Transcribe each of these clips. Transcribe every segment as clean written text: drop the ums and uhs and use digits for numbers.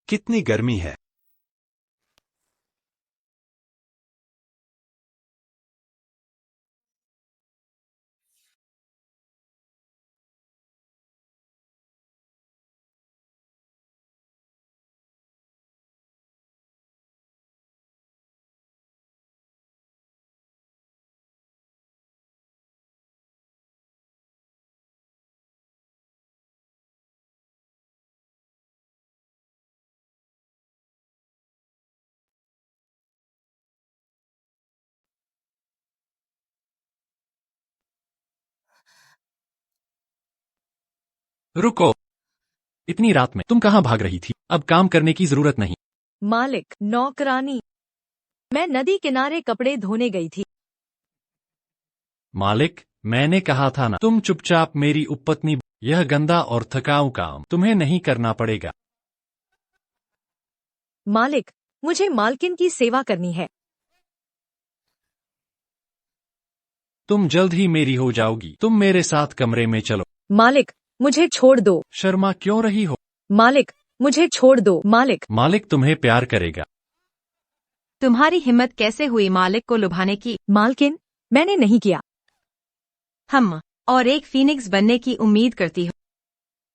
कितनी गर्मी है। रुको, इतनी रात में तुम कहाँ भाग रही थी? अब काम करने की जरूरत नहीं। मालिक, नौकरानी, मैं नदी किनारे कपड़े धोने गई थी। मालिक, मैंने कहा था ना, तुम चुपचाप मेरी उपपत्नी। यह गंदा और थकाऊ काम तुम्हें नहीं करना पड़ेगा। मालिक, मुझे मालकिन की सेवा करनी है। तुम जल्द ही मेरी हो जाओगी। तुम मेरे साथ कमरे में चलो। मालिक, मुझे छोड़ दो। शर्मा क्यों रही हो? मालिक, मुझे छोड़ दो। मालिक, मालिक तुम्हें प्यार करेगा। तुम्हारी हिम्मत कैसे हुई मालिक को लुभाने की? मालकिन, मैंने नहीं किया। हम और एक फीनिक्स बनने की उम्मीद करती हूँ।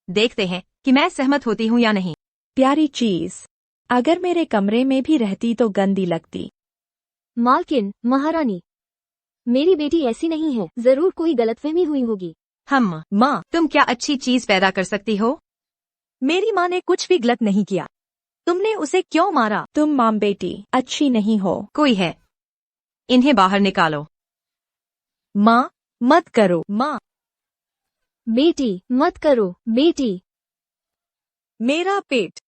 देखते हैं कि मैं सहमत होती हूँ या नहीं। प्यारी चीज, अगर मेरे कमरे में भी रहती तो गंदी लगती। मालकिन, महारानी, मेरी बेटी ऐसी नहीं है, जरूर कोई गलतफहमी हुई होगी। हम माँ, तुम क्या अच्छी चीज पैदा कर सकती हो? मेरी माँ ने कुछ भी गलत नहीं किया। तुमने उसे क्यों मारा? तुम माम बेटी अच्छी नहीं हो। कोई है, इन्हें बाहर निकालो। माँ, मत करो। माँ, बेटी, मत करो। बेटी, मेरा पेट,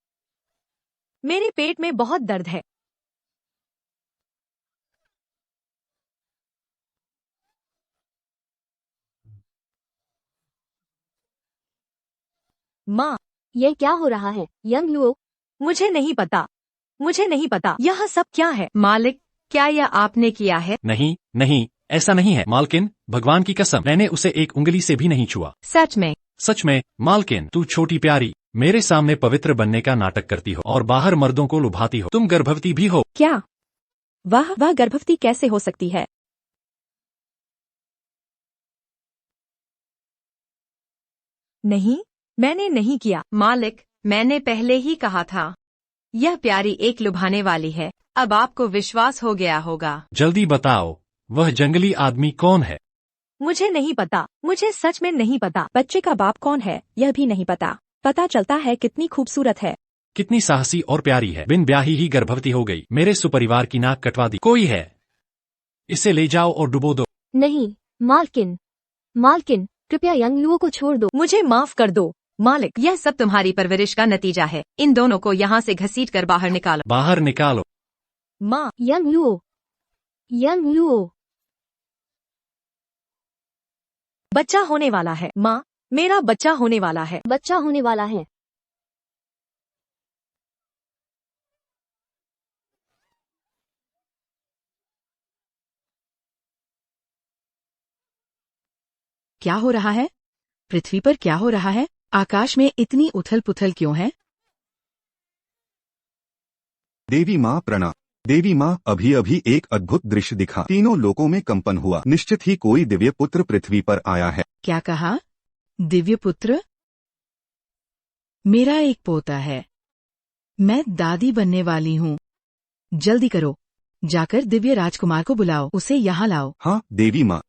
मेरे पेट में बहुत दर्द है। माँ, यह क्या हो रहा है? यंग लुओ, मुझे नहीं पता। मुझे नहीं पता यह सब क्या है। मालिक, क्या यह आपने किया है? नहीं नहीं, ऐसा नहीं है मालकिन, भगवान की कसम, मैंने उसे एक उंगली से भी नहीं छुआ। सच में? सच में मालकिन, तू छोटी प्यारी मेरे सामने पवित्र बनने का नाटक करती हो और बाहर मर्दों को लुभाती हो। तुम गर्भवती भी हो। क्या? वह गर्भवती कैसे हो सकती है? नहीं, मैंने नहीं किया। मालिक, मैंने पहले ही कहा था, यह प्यारी एक लुभाने वाली है। अब आपको विश्वास हो गया होगा। जल्दी बताओ, वह जंगली आदमी कौन है? मुझे नहीं पता। मुझे सच में नहीं पता। बच्चे का बाप कौन है यह भी नहीं पता। पता चलता है कितनी खूबसूरत है। कितनी साहसी और प्यारी है। बिन ब्याही ही गर्भवती हो गई। मेरे सुपरिवार की नाक कटवा दी। कोई है, इसे ले जाओ और डुबो दो। नहीं। मालकिन, मालकिन, कृपया यंग लुओ को छोड़ दो। मुझे माफ कर दो मालिक। यह सब तुम्हारी परवरिश का नतीजा है। इन दोनों को यहाँ से घसीट कर बाहर निकालो। बाहर निकालो। माँ, यंग लुओ, यंग लुओ, बच्चा होने वाला है। माँ, मेरा बच्चा होने वाला है। बच्चा होने वाला है। क्या हो रहा है? पृथ्वी पर क्या हो रहा है? आकाश में इतनी उथल पुथल क्यों है? देवी माँ प्रणाम। देवी माँ, अभी अभी एक अद्भुत दृश्य दिखा। तीनों लोकों में कंपन हुआ। निश्चित ही कोई दिव्य पुत्र पृथ्वी पर आया है। क्या कहा? दिव्य पुत्र? मेरा एक पोता है। मैं दादी बनने वाली हूँ। जल्दी करो, जाकर दिव्य राजकुमार को बुलाओ। उसे यहाँ लाओ। हाँ देवी माँ।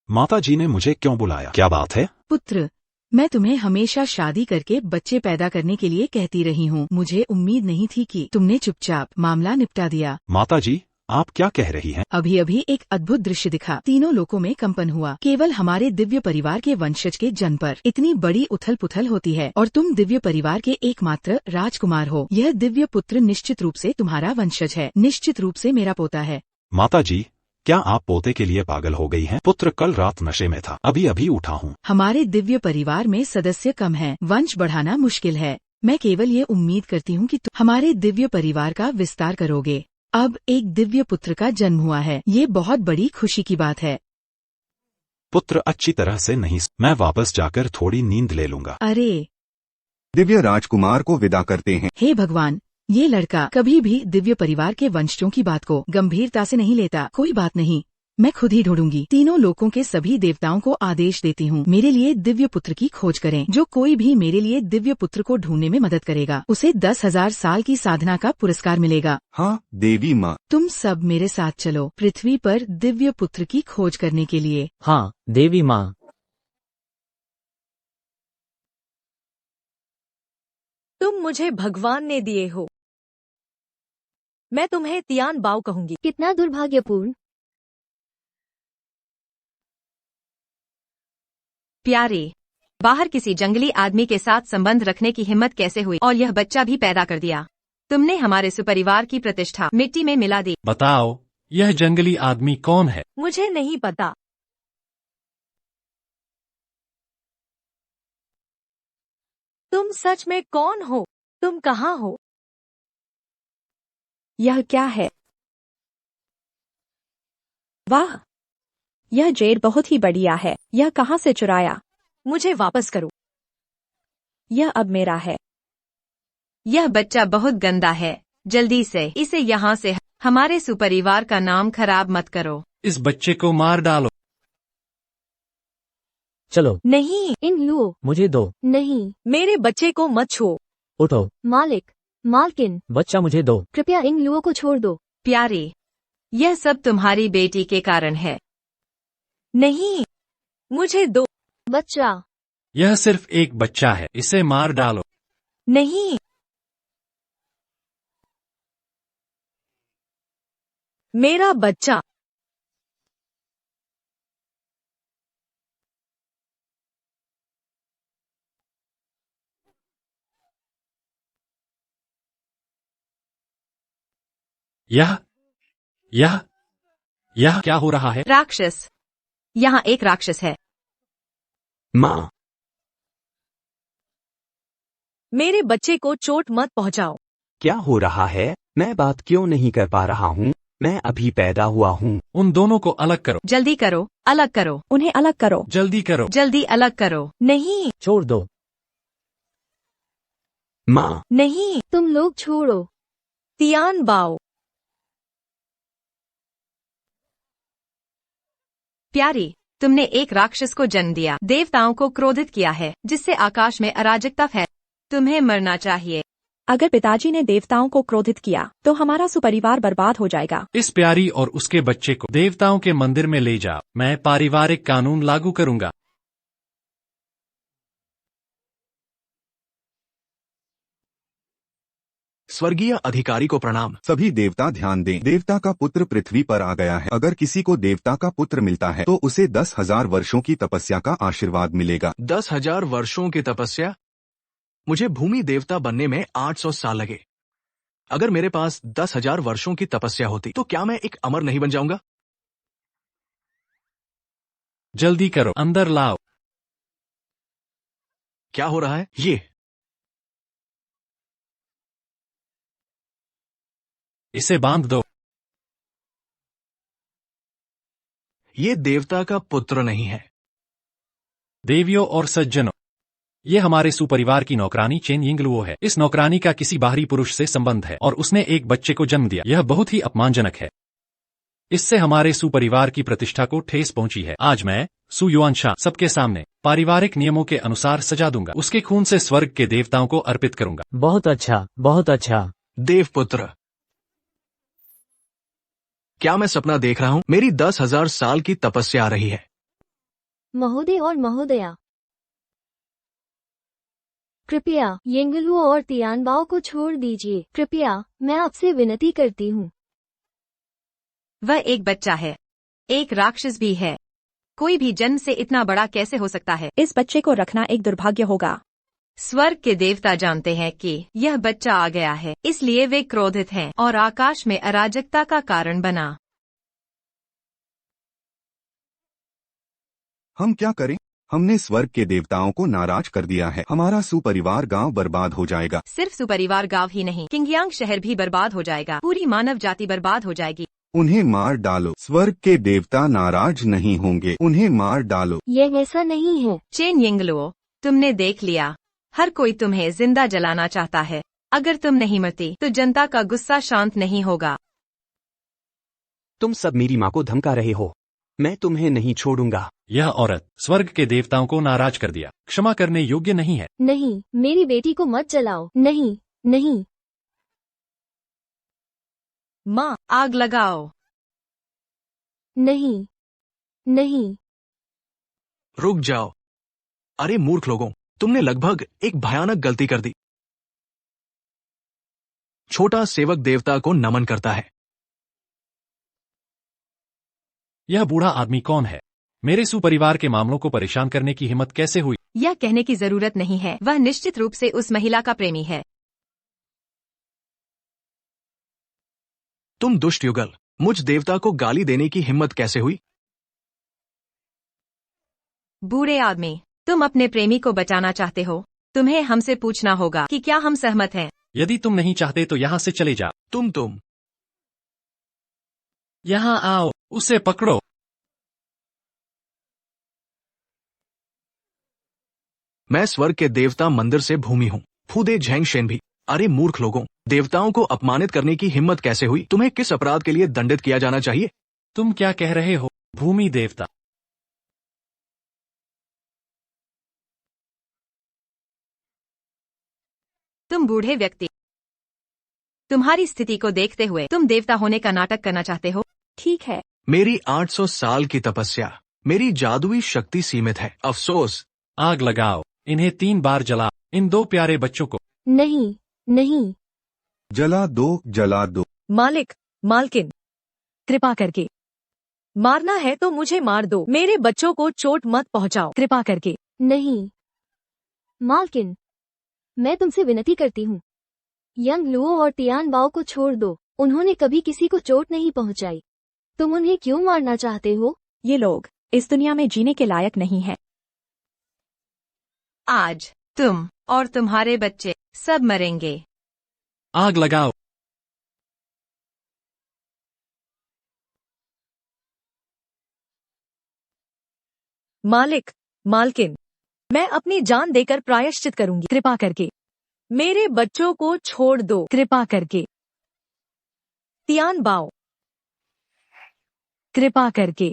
माता जी ने मुझे क्यों बुलाया? क्या बात है? पुत्र, मैं तुम्हें हमेशा शादी करके बच्चे पैदा करने के लिए कहती रही हूँ। मुझे उम्मीद नहीं थी कि तुमने चुपचाप मामला निपटा दिया। माता जी, आप क्या कह रही हैं? अभी अभी एक अद्भुत दृश्य दिखा। तीनों लोकों में कंपन हुआ। केवल हमारे दिव्य परिवार के वंशज के जन्म पर इतनी बड़ी उथल पुथल होती है, और तुम दिव्य परिवार के एकमात्र राजकुमार हो। यह दिव्य पुत्र निश्चित रूप से तुम्हारा वंशज है। निश्चित रूप से मेरा पोता है। माता जी, क्या आप पोते के लिए पागल हो गई हैं? पुत्र कल रात नशे में था, अभी अभी उठा हूँ। हमारे दिव्य परिवार में सदस्य कम हैं, वंश बढ़ाना मुश्किल है। मैं केवल ये उम्मीद करती हूँ कि तुम हमारे दिव्य परिवार का विस्तार करोगे। अब एक दिव्य पुत्र का जन्म हुआ है, ये बहुत बड़ी खुशी की बात है। पुत्र अच्छी तरह से नहीं, मैं वापस जाकर थोड़ी नींद ले लूंगा। अरे दिव्य राजकुमार को विदा करते हैं। हे भगवान, ये लड़का कभी भी दिव्य परिवार के वंशजों की बात को गंभीरता से नहीं लेता। कोई बात नहीं, मैं खुद ही ढूंढूंगी। तीनों लोकों के सभी देवताओं को आदेश देती हूँ, मेरे लिए दिव्य पुत्र की खोज करें। जो कोई भी मेरे लिए दिव्य पुत्र को ढूंढने में मदद करेगा, उसे 10,000 साल की साधना का पुरस्कार मिलेगा। हाँ देवी माँ। तुम सब मेरे साथ चलो पृथ्वी पर दिव्य पुत्र की खोज करने के लिए। हाँ देवी माँ। तुम मुझे भगवान ने दिए हो, मैं तुम्हें तियान बाओ कहूंगी। कितना दुर्भाग्यपूर्ण। प्यारे, बाहर किसी जंगली आदमी के साथ संबंध रखने की हिम्मत कैसे हुई, और यह बच्चा भी पैदा कर दिया। तुमने हमारे सुपरिवार की प्रतिष्ठा मिट्टी में मिला दी। बताओ, यह जंगली आदमी कौन है? मुझे नहीं पता। तुम सच में कौन हो? तुम कहाँ हो? यह क्या है? वाह, यह जेड बहुत ही बढ़िया है। यह कहाँ से चुराया? मुझे वापस करो। यह अब मेरा है। यह बच्चा बहुत गंदा है, जल्दी से इसे यहाँ से। हमारे सुपरिवार का नाम खराब मत करो। इस बच्चे को मार डालो। चलो। नहीं, इन लो। मुझे दो। नहीं, मेरे बच्चे को मत छुओ। उठो। मालिक, मालकिन, बच्चा मुझे दो। कृपया इन लुओं को छोड़ दो। प्यारे, यह सब तुम्हारी बेटी के कारण है। नहीं, मुझे दो। बच्चा। यह सिर्फ एक बच्चा है, इसे मार डालो। नहीं, मेरा बच्चा। यह क्या हो रहा है? राक्षस, यहाँ एक राक्षस है। माँ, मेरे बच्चे को चोट मत पहुंचाओ। क्या हो रहा है? मैं बात क्यों नहीं कर पा रहा हूँ? मैं अभी पैदा हुआ हूँ। उन दोनों को अलग करो। जल्दी करो, अलग करो। उन्हें अलग करो। जल्दी करो। जल्दी अलग करो। नहीं, छोड़ दो। माँ, नहीं, तुम लोग छोड़ो। तियान बाओ। प्यारी, तुमने एक राक्षस को जन्म दिया, देवताओं को क्रोधित किया है, जिससे आकाश में अराजकता फैल। तुम्हें मरना चाहिए। अगर पिताजी ने देवताओं को क्रोधित किया तो हमारा सुपरिवार बर्बाद हो जाएगा। इस प्यारी और उसके बच्चे को देवताओं के मंदिर में ले जाओ। मैं पारिवारिक कानून लागू करूंगा। स्वर्गीय अधिकारी को प्रणाम। सभी देवता ध्यान दें, देवता का पुत्र पृथ्वी पर आ गया है। अगर किसी को देवता का पुत्र मिलता है तो उसे 10,000 वर्षों की तपस्या का आशीर्वाद मिलेगा। 10,000 वर्षों की तपस्या? मुझे भूमि देवता बनने में 800 साल लगे। अगर मेरे पास 10,000 वर्षों की तपस्या होती तो क्या मैं एक अमर नहीं बन जाऊंगा? जल्दी करो, अंदर लाओ। क्या हो रहा है? इसे बांध दो। ये देवता का पुत्र नहीं है। देवियों और सज्जनों, ये हमारे सुपरिवार की नौकरानी चेन यिंगलुओ है। इस नौकरानी का किसी बाहरी पुरुष से संबंध है और उसने एक बच्चे को जन्म दिया। यह बहुत ही अपमानजनक है। इससे हमारे सुपरिवार की प्रतिष्ठा को ठेस पहुंची है। आज मैं सु युआनशा सबके सामने पारिवारिक नियमों के अनुसार सजा दूंगा। उसके खून से स्वर्ग के देवताओं को अर्पित करूंगा। बहुत अच्छा, बहुत अच्छा। देवपुत्र, क्या मैं सपना देख रहा हूँ? मेरी 10,000 साल की तपस्या आ रही है। महोदय और महोदया, कृपया येंगलुओ और तियानबाओ को छोड़ दीजिए। कृपया, मैं आपसे विनती करती हूँ। वह एक बच्चा है, एक राक्षस भी है। कोई भी जन्म से इतना बड़ा कैसे हो सकता है? इस बच्चे को रखना एक दुर्भाग्य होगा। स्वर्ग के देवता जानते हैं कि यह बच्चा आ गया है, इसलिए वे क्रोधित हैं और आकाश में अराजकता का कारण बना। हम क्या करें? हमने स्वर्ग के देवताओं को नाराज कर दिया है। हमारा सुपरिवार गांव बर्बाद हो जाएगा। सिर्फ सुपरिवार गांव ही नहीं, किंगयांग शहर भी बर्बाद हो जाएगा। पूरी मानव जाति बर्बाद हो जाएगी। उन्हें मार डालो। स्वर्ग के देवता नाराज नहीं होंगे। उन्हें मार डालो। यह ऐसा नहीं है। चेन यिंगलुओ, तुमने देख लिया, हर कोई तुम्हें जिंदा जलाना चाहता है। अगर तुम नहीं मरती तो जनता का गुस्सा शांत नहीं होगा। तुम सब मेरी माँ को धमका रहे हो। मैं तुम्हें नहीं छोड़ूंगा। यह औरत स्वर्ग के देवताओं को नाराज कर दिया, क्षमा करने योग्य नहीं है। नहीं, मेरी बेटी को मत जलाओ। नहीं, नहीं। माँ, आग लगाओ। नहीं, नहीं। रुक जाओ। अरे मूर्ख लोगों, तुमने लगभग एक भयानक गलती कर दी। छोटा सेवक देवता को नमन करता है। यह बूढ़ा आदमी कौन है? मेरे सुपरिवार के मामलों को परेशान करने की हिम्मत कैसे हुई? यह कहने की जरूरत नहीं है, वह निश्चित रूप से उस महिला का प्रेमी है। तुम दुष्ट युगल, मुझ देवता को गाली देने की हिम्मत कैसे हुई? बूढ़े आदमी, तुम अपने प्रेमी को बचाना चाहते हो। तुम्हें हमसे पूछना होगा कि क्या हम सहमत हैं। यदि तुम नहीं चाहते तो यहाँ से चले जाओ। तुम यहाँ आओ, उसे पकड़ो। मैं स्वर्ग के देवता मंदिर से भूमि हूँ, फूदे झेंगशेन भी। अरे मूर्ख लोगों, देवताओं को अपमानित करने की हिम्मत कैसे हुई? तुम्हें किस अपराध के लिए दंडित किया जाना चाहिए? तुम क्या कह रहे हो, भूमि देवता? तुम बूढ़े व्यक्ति, तुम्हारी स्थिति को देखते हुए तुम देवता होने का नाटक करना चाहते हो। ठीक है। मेरी 800 साल की तपस्या, मेरी जादुई शक्ति सीमित है। अफसोस। आग लगाओ, इन्हें 3 बार जलाओ, इन 2 प्यारे बच्चों को। नहीं, नहीं। जला दो, जला दो। मालिक, मालकिन, कृपा करके मारना है तो मुझे मार दो। मेरे बच्चों को चोट मत पहुंचाओ, कृपा करके। नहीं। मालकिन, मैं तुमसे विनती करती हूँ, यंग लुओ और टियान बाओ को छोड़ दो। उन्होंने कभी किसी को चोट नहीं पहुंचाई। तुम उन्हें क्यों मारना चाहते हो? ये लोग इस दुनिया में जीने के लायक नहीं है। आज तुम और तुम्हारे बच्चे सब मरेंगे। आग लगाओ। मालिक, मालकिन, मैं अपनी जान देकर प्रायश्चित करूंगी, कृपा करके। मेरे बच्चों को छोड़ दो, कृपा करके। तियान बाओ, कृपा करके।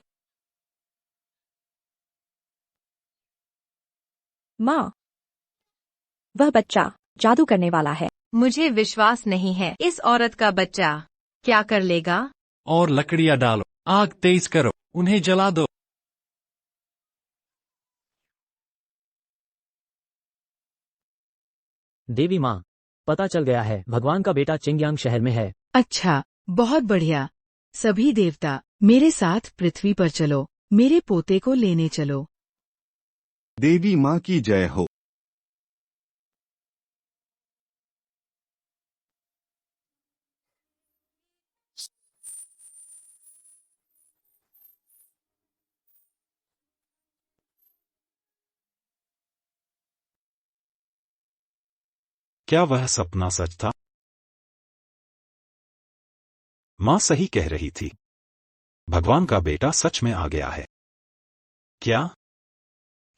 माँ, वह बच्चा जादू करने वाला है। मुझे विश्वास नहीं है इस औरत का बच्चा क्या कर लेगा। और लकड़ियाँ डालो, आग तेज करो, उन्हें जला दो। देवी माँ, पता चल गया है, भगवान का बेटा चिंगयांग शहर में है। अच्छा, बहुत बढ़िया। सभी देवता मेरे साथ पृथ्वी पर चलो, मेरे पोते को लेने चलो। देवी माँ की जय हो। क्या वह सपना सच था? माँ सही कह रही थी, भगवान का बेटा सच में आ गया है। क्या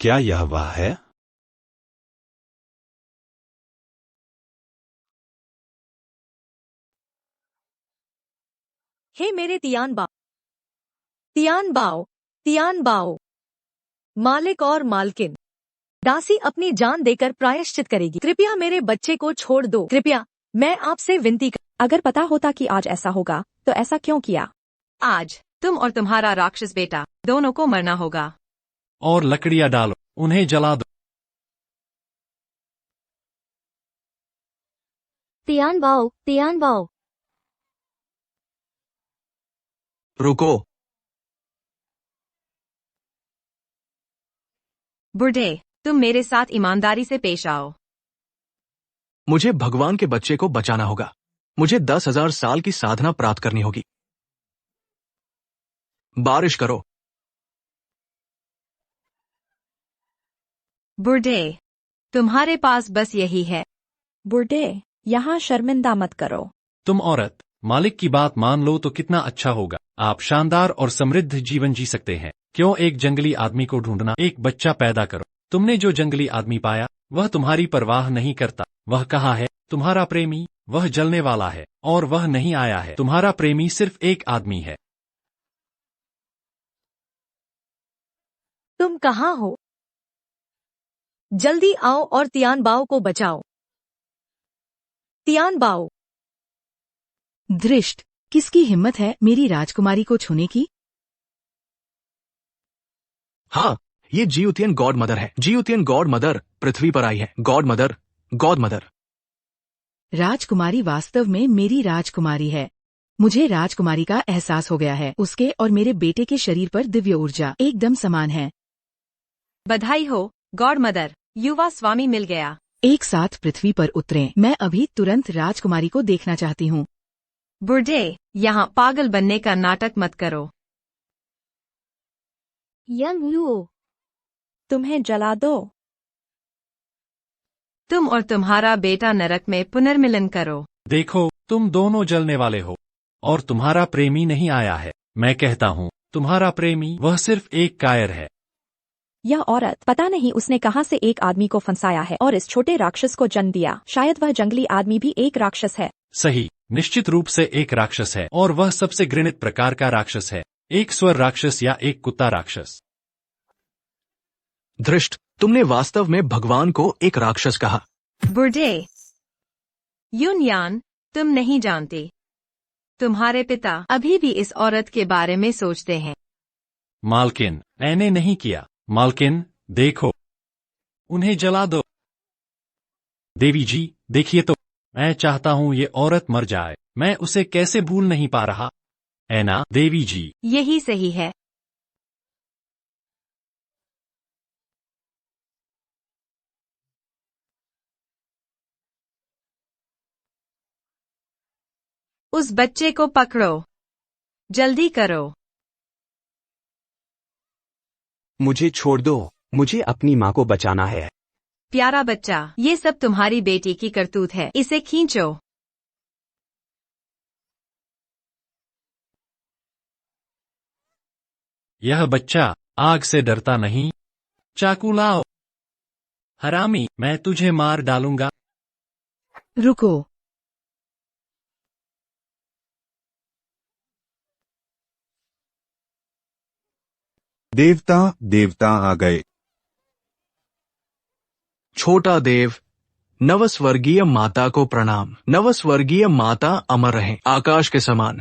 क्या यह वह है? हे मेरे तियान बाओ, तियान बाओ, तियान बाओ। मालिक और मालकिन, दासी अपनी जान देकर प्रायश्चित करेगी। कृपया मेरे बच्चे को छोड़ दो, कृपया। मैं आपसे विनती कर... अगर पता होता कि आज ऐसा होगा तो ऐसा क्यों किया? आज तुम और तुम्हारा राक्षस बेटा दोनों को मरना होगा। और लकड़ियाँ डालो, उन्हें जला दो। तियान बाओ, तियान बाओ। रुको। बूढ़े, तुम मेरे साथ ईमानदारी से पेश आओ। मुझे भगवान के बच्चे को बचाना होगा। मुझे 10,000 साल की साधना प्राप्त करनी होगी। बारिश करो। बूढ़े, तुम्हारे पास बस यही है। बूढ़े, यहाँ शर्मिंदा मत करो। तुम औरत, मालिक की बात मान लो तो कितना अच्छा होगा। आप शानदार और समृद्ध जीवन जी सकते हैं। क्यों एक जंगली आदमी को ढूंढना? एक बच्चा पैदा करो। तुमने जो जंगली आदमी पाया वह तुम्हारी परवाह नहीं करता। वह कहाँ है? तुम्हारा प्रेमी। वह जलने वाला है और वह नहीं आया है। तुम्हारा प्रेमी सिर्फ एक आदमी है। तुम कहाँ हो? जल्दी आओ और तियान बाओ को बचाओ। तियान बाओ। धृष्ट, किसकी हिम्मत है मेरी राजकुमारी को छूने की? हाँ, ये जियुतियन गॉड मदर है। जियुतियन गॉड मदर पृथ्वी पर आई है। God mother, God mother. राजकुमारी वास्तव में मेरी राजकुमारी है। मुझे राजकुमारी का एहसास हो गया है। उसके और मेरे बेटे के शरीर पर दिव्य ऊर्जा एकदम समान है। बधाई हो गॉड मदर, युवा स्वामी मिल गया। एक साथ पृथ्वी पर उतरें। मैं अभी तुरंत राजकुमारी को देखना चाहती हूँ। बुढ़े, यहाँ पागल बनने का नाटक मत करो। यंग लुओ, तुम्हें जला दो। तुम और तुम्हारा बेटा नरक में पुनर्मिलन करो। देखो, तुम दोनों जलने वाले हो और तुम्हारा प्रेमी नहीं आया है। मैं कहता हूँ तुम्हारा प्रेमी वह सिर्फ एक कायर है। यह औरत, पता नहीं उसने कहां से एक आदमी को फंसाया है और इस छोटे राक्षस को जन्म दिया। शायद वह जंगली आदमी भी एक राक्षस है। सही, निश्चित रूप से एक राक्षस है और वह सबसे घृणित प्रकार का राक्षस है। एक स्वर राक्षस या एक कुत्ता राक्षस। धृष्ट, तुमने वास्तव में भगवान को एक राक्षस कहा। बुढ़े, युनयान, तुम नहीं जानते। तुम्हारे पिता अभी भी इस औरत के बारे में सोचते हैं। मालकिन, मैंने नहीं किया। मालकिन, देखो, उन्हें जला दो। देवी जी, देखिए तो, मैं चाहता हूँ ये औरत मर जाए। मैं उसे कैसे भूल नहीं पा रहा। ऐना, देवी जी। यही सही है। उस बच्चे को पकड़ो, जल्दी करो। मुझे छोड़ दो, मुझे अपनी माँ को बचाना है। प्यारा बच्चा, ये सब तुम्हारी बेटी की करतूत है। इसे खींचो। यह बच्चा आग से डरता नहीं। चाकू लाओ। हरामी, मैं तुझे मार डालूंगा। रुको। देवता देवता आ गए। छोटा देव, नवस्वर्गीय माता को प्रणाम। नवस्वर्गीय माता अमर रहें, आकाश के समान।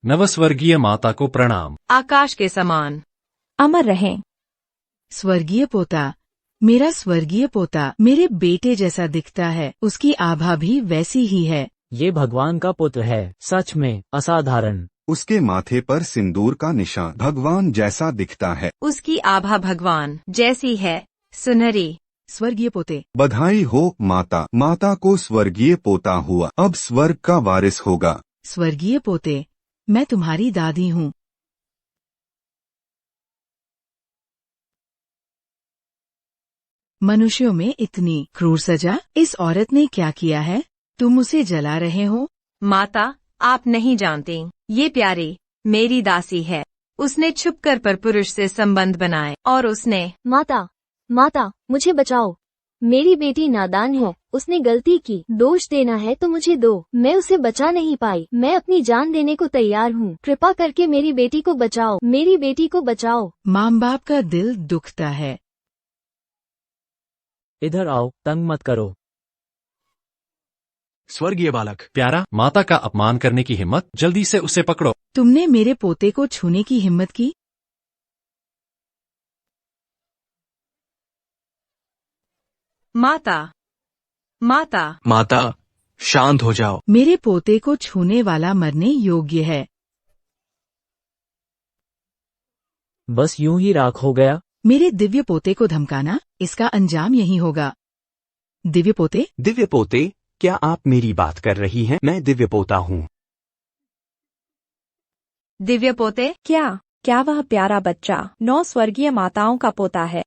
नवस्वर्गीय माता को प्रणाम। आकाश के समान। अमर रहें। स्वर्गीय पोता, मेरा स्वर्गीय पोता मेरे बेटे जैसा दिखता है। उसकी आभा भी वैसी ही है। ये भगवान का पुत्र है, सच में असाधारण। उसके माथे पर सिंदूर का निशान भगवान जैसा दिखता है। उसकी आभा भगवान जैसी है, सुनहरी। स्वर्गीय पोते, बधाई हो माता। माता को स्वर्गीय पोता हुआ, अब स्वर्ग का वारिस होगा। स्वर्गीय पोते, मैं तुम्हारी दादी हूँ। मनुष्यों में इतनी क्रूर सजा, इस औरत ने क्या किया है? तुम उसे जला रहे हो? माता, आप नहीं जानती, ये प्यारी मेरी दासी है। उसने छुपकर पर पुरुष से संबंध बनाए और उसने। माता, माता, मुझे बचाओ। मेरी बेटी नादान है, उसने गलती की। दोष देना है तो मुझे दो, मैं उसे बचा नहीं पाई। मैं अपनी जान देने को तैयार हूँ। कृपा करके मेरी बेटी को बचाओ, मेरी बेटी को बचाओ। माँ बाप का दिल दुखता है। इधर आओ, तंग मत करो। स्वर्गीय बालक, प्यारा, माता का अपमान करने की हिम्मत, जल्दी से उसे पकड़ो। तुमने मेरे पोते को छूने की हिम्मत की? माता, माता। माता, शांत हो जाओ। मेरे पोते को छूने वाला मरने योग्य है। बस यूं ही राख हो गया। मेरे दिव्य पोते को धमकाना, इसका अंजाम यही होगा। दिव्य पोते, दिव्य पोते, क्या आप मेरी बात कर रही हैं? मैं दिव्य पोता हूँ। दिव्य पोते, क्या वह प्यारा बच्चा 9 स्वर्गीय माताओं का पोता है?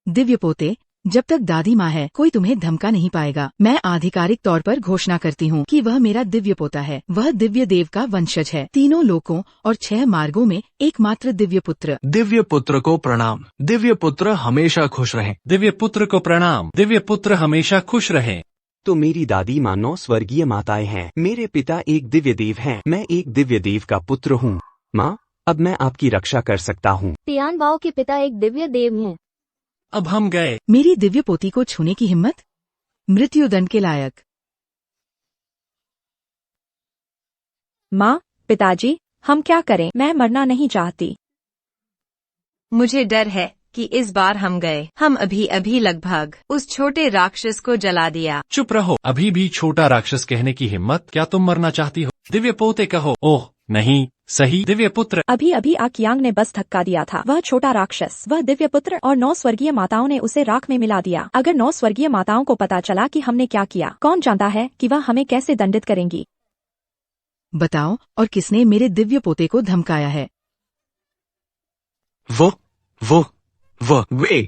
दिव्य पोते, जब तक दादी माँ है कोई तुम्हें धमका नहीं पाएगा। मैं आधिकारिक तौर पर घोषणा करती हूँ कि वह मेरा दिव्य पोता है। वह दिव्य देव का वंशज है। तीनों लोकों और 6 मार्गों में एकमात्र दिव्य पुत्र। दिव्य पुत्र को प्रणाम। दिव्य पुत्र हमेशा खुश रहें। दिव्य पुत्र को प्रणाम। दिव्य पुत्र हमेशा खुश रहे। तो मेरी दादी माँ 9 स्वर्गीय माताएं हैं। मेरे पिता एक दिव्य देव हैं। मैं एक दिव्य देव का पुत्र हूँ। माँ, अब मैं आपकी रक्षा कर सकता हूँ। तियान बाओ के पिता एक दिव्य देव हैं। अब हम गए। मेरी दिव्य पोती को छूने की हिम्मत? मृत्युदंड के लायक। माँ, पिताजी, हम क्या करें? मैं मरना नहीं चाहती। मुझे डर है कि इस बार हम गए। हम अभी अभी लगभग उस छोटे राक्षस को जला दिया। चुप रहो। अभी भी छोटा राक्षस कहने की हिम्मत? क्या तुम मरना चाहती हो? दिव्य पोते कहो। ओह नहीं, सही दिव्य पुत्र। अभी अभी आकियांग ने बस धक्का दिया था। वह छोटा राक्षस, वह दिव्य पुत्र और 9 स्वर्गीय माताओं ने उसे राख में मिला दिया। अगर 9 स्वर्गीय माताओं को पता चला कि हमने क्या किया, कौन जानता है कि वह हमें कैसे दंडित करेंगी। बताओ, और किसने मेरे दिव्य पोते को धमकाया है? वो वे।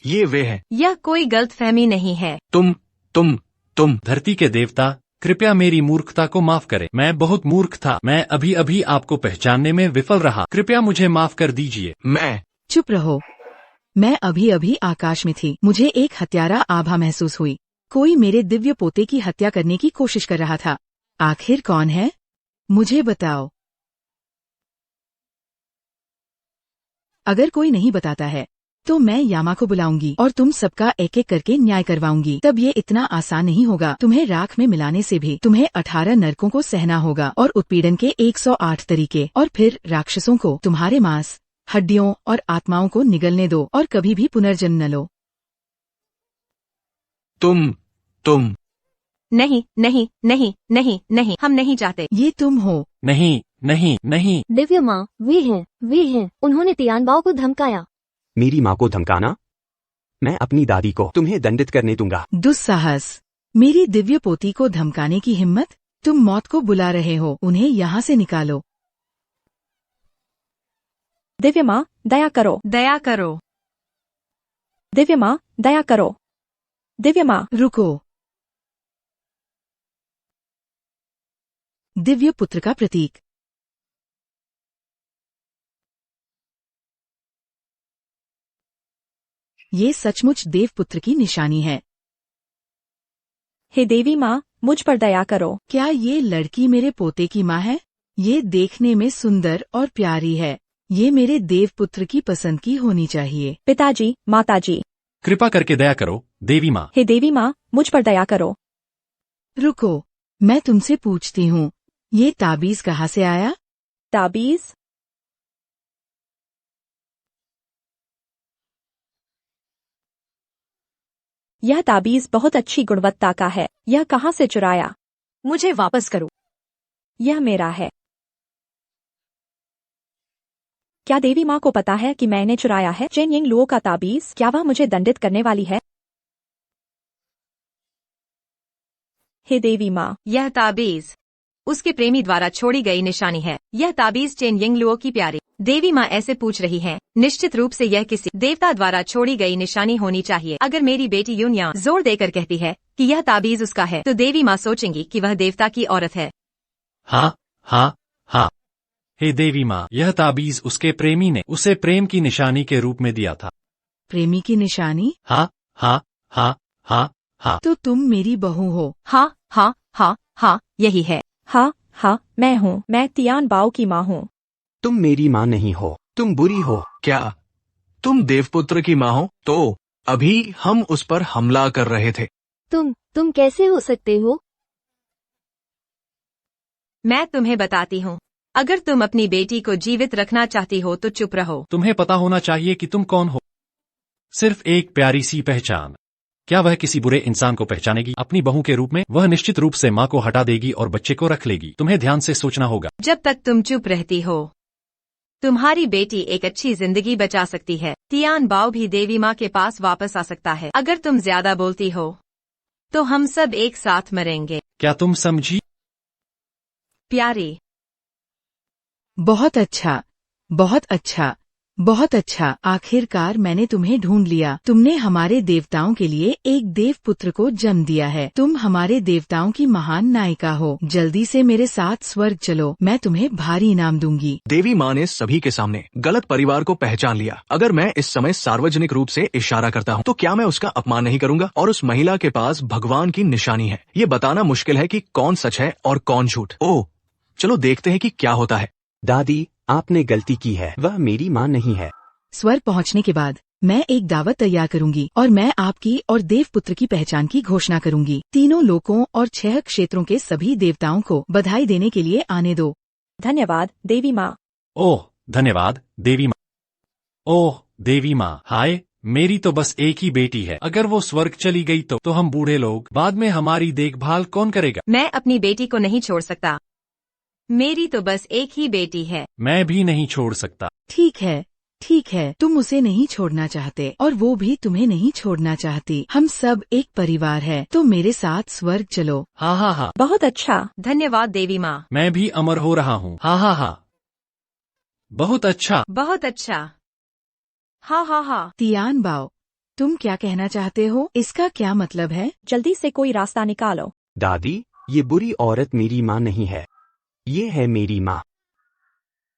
ये वे है। यह कोई गलतफहमी नहीं है। तुम। धरती के देवता, कृपया मेरी मूर्खता को माफ करें। मैं बहुत मूर्ख था। मैं अभी अभी आपको पहचानने में विफल रहा। कृपया मुझे माफ कर दीजिए। मैं। चुप रहो। मैं अभी अभी आकाश में थी। मुझे एक हत्यारा आभा महसूस हुई। कोई मेरे दिव्य पोते की हत्या करने की कोशिश कर रहा था। आखिर कौन है? मुझे बताओ। अगर कोई नहीं बताता है तो मैं यामा को बुलाऊंगी और तुम सबका एक एक करके न्याय करवाऊंगी। तब ये इतना आसान नहीं होगा। तुम्हें राख में मिलाने से भी तुम्हें 18 नरकों को सहना होगा और उत्पीड़न के 108 तरीके। और फिर राक्षसों को तुम्हारे मांस, हड्डियों और आत्माओं को निगलने दो और कभी भी पुनर्जन्म न लो। तुम। नहीं, हम नहीं चाहते। ये तुम हो। नहीं। दिव्य माँ, वे हैं। उन्होंने तियान बाओ को धमकाया। मेरी माँ को धमकाना? मैं अपनी दादी को तुम्हें दंडित करने दूंगा। दुस्साहस। मेरी दिव्य पोती को धमकाने की हिम्मत? तुम मौत को बुला रहे हो। उन्हें यहाँ से निकालो। दिव्य माँ, दया करो। दया करो। दिव्य माँ, दया करो। दिव्य माँ, रुको। दिव्य पुत्र का प्रतीक। ये सचमुच देवपुत्र की निशानी है। हे देवी माँ, मुझ पर दया करो। क्या ये लड़की मेरे पोते की माँ है? ये देखने में सुंदर और प्यारी है। ये मेरे देवपुत्र की पसंद की होनी चाहिए। पिताजी, माताजी, कृपा करके दया करो। देवी माँ। हे देवी माँ, मुझ पर दया करो। रुको, मैं तुमसे पूछती हूँ, ये ताबीज कहाँ से आया? ताबीज? यह ताबीज बहुत अच्छी गुणवत्ता का है। यह कहाँ से चुराया? मुझे वापस करो। यह मेरा है। क्या देवी माँ को पता है कि मैंने चुराया है चेन यिंग लुओ का ताबीज? क्या वह मुझे दंडित करने वाली है? हे देवी माँ, यह ताबीज उसके प्रेमी द्वारा छोड़ी गई निशानी है। यह ताबीज चेन यिंग लुओ की प्यारी। देवी माँ ऐसे पूछ रही हैं। निश्चित रूप से यह किसी देवता द्वारा छोड़ी गई निशानी होनी चाहिए। अगर मेरी बेटी यूनिया जोर देकर कहती है कि यह ताबीज उसका है, तो देवी माँ सोचेंगी कि वह देवता की औरत है। हाँ। हे देवी माँ, यह ताबीज उसके प्रेमी ने उसे प्रेम की निशानी के रूप में दिया था। प्रेमी की निशानी? हाँ। तो तुम मेरी बहू हो। हाँ, यही है। हाँ, मैं हूँ। मैं तियान बाओ की माँ हूँ। तुम मेरी माँ नहीं हो, तुम बुरी हो। क्या तुम देवपुत्र की माँ हो? तो अभी हम उस पर हमला कर रहे थे। तुम कैसे हो सकते हो? मैं तुम्हें बताती हूँ। अगर तुम अपनी बेटी को जीवित रखना चाहती हो तो चुप रहो। तुम्हें पता होना चाहिए कि तुम कौन हो। सिर्फ एक प्यारी सी पहचान। क्या वह किसी बुरे इंसान को पहचानेगी अपनी बहू के रूप में? वह निश्चित रूप से माँ को हटा देगी और बच्चे को रख लेगी। तुम्हें ध्यान से सोचना होगा। जब तक तुम चुप रहती हो, तुम्हारी बेटी एक अच्छी जिंदगी बचा सकती है। तियान बाओ भी देवी माँ के पास वापस आ सकता है। अगर तुम ज्यादा बोलती हो तो हम सब एक साथ मरेंगे। क्या तुम समझी? प्यारी। बहुत अच्छा। बहुत अच्छा, आखिरकार मैंने तुम्हें ढूंढ लिया। तुमने हमारे देवताओं के लिए एक देव पुत्र को जन्म दिया है। तुम हमारे देवताओं की महान नायिका हो। जल्दी से मेरे साथ स्वर्ग चलो, मैं तुम्हें भारी इनाम दूंगी। देवी माँ ने सभी के सामने गलत परिवार को पहचान लिया। अगर मैं इस समय सार्वजनिक रूप से इशारा करता हूँ तो क्या मैं उसका अपमान नहीं करूंगा? और उस महिला के पास भगवान की निशानी है। ये बताना मुश्किल है कि कौन सच है और कौन झूठ। ओह, चलो देखते हैं कि क्या होता है। दादी, आपने गलती की है, वह मेरी माँ नहीं है। स्वर्ग पहुंचने के बाद मैं एक दावत तैयार करूंगी और मैं आपकी और देवपुत्र की पहचान की घोषणा करूंगी। तीनों लोकों और 6 क्षेत्रों के सभी देवताओं को बधाई देने के लिए आने दो। धन्यवाद देवी माँ। ओह धन्यवाद देवी माँ। ओह देवी माँ, हाय, मेरी तो बस एक ही बेटी है। अगर वो स्वर्ग चली गई तो हम बूढ़े लोग बाद में हमारी देखभाल कौन करेगा? मैं अपनी बेटी को नहीं छोड़ सकता। मेरी तो बस एक ही बेटी है। मैं भी नहीं छोड़ सकता। ठीक है, तुम उसे नहीं छोड़ना चाहते और वो भी तुम्हें नहीं छोड़ना चाहती। हम सब एक परिवार है, तो मेरे साथ स्वर्ग चलो। हाँ हाँ हाँ, बहुत अच्छा। धन्यवाद देवी माँ। मैं भी अमर हो रहा हूँ। हाँ हाँ हाँ, बहुत अच्छा। बहुत अच्छा। हाँ हाँ हाँ। तियान बाओ, तुम क्या कहना चाहते हो? इसका क्या मतलब है? जल्दी से कोई रास्ता निकालो। दादी, ये बुरी औरत मेरी माँ नहीं है, ये है मेरी माँ।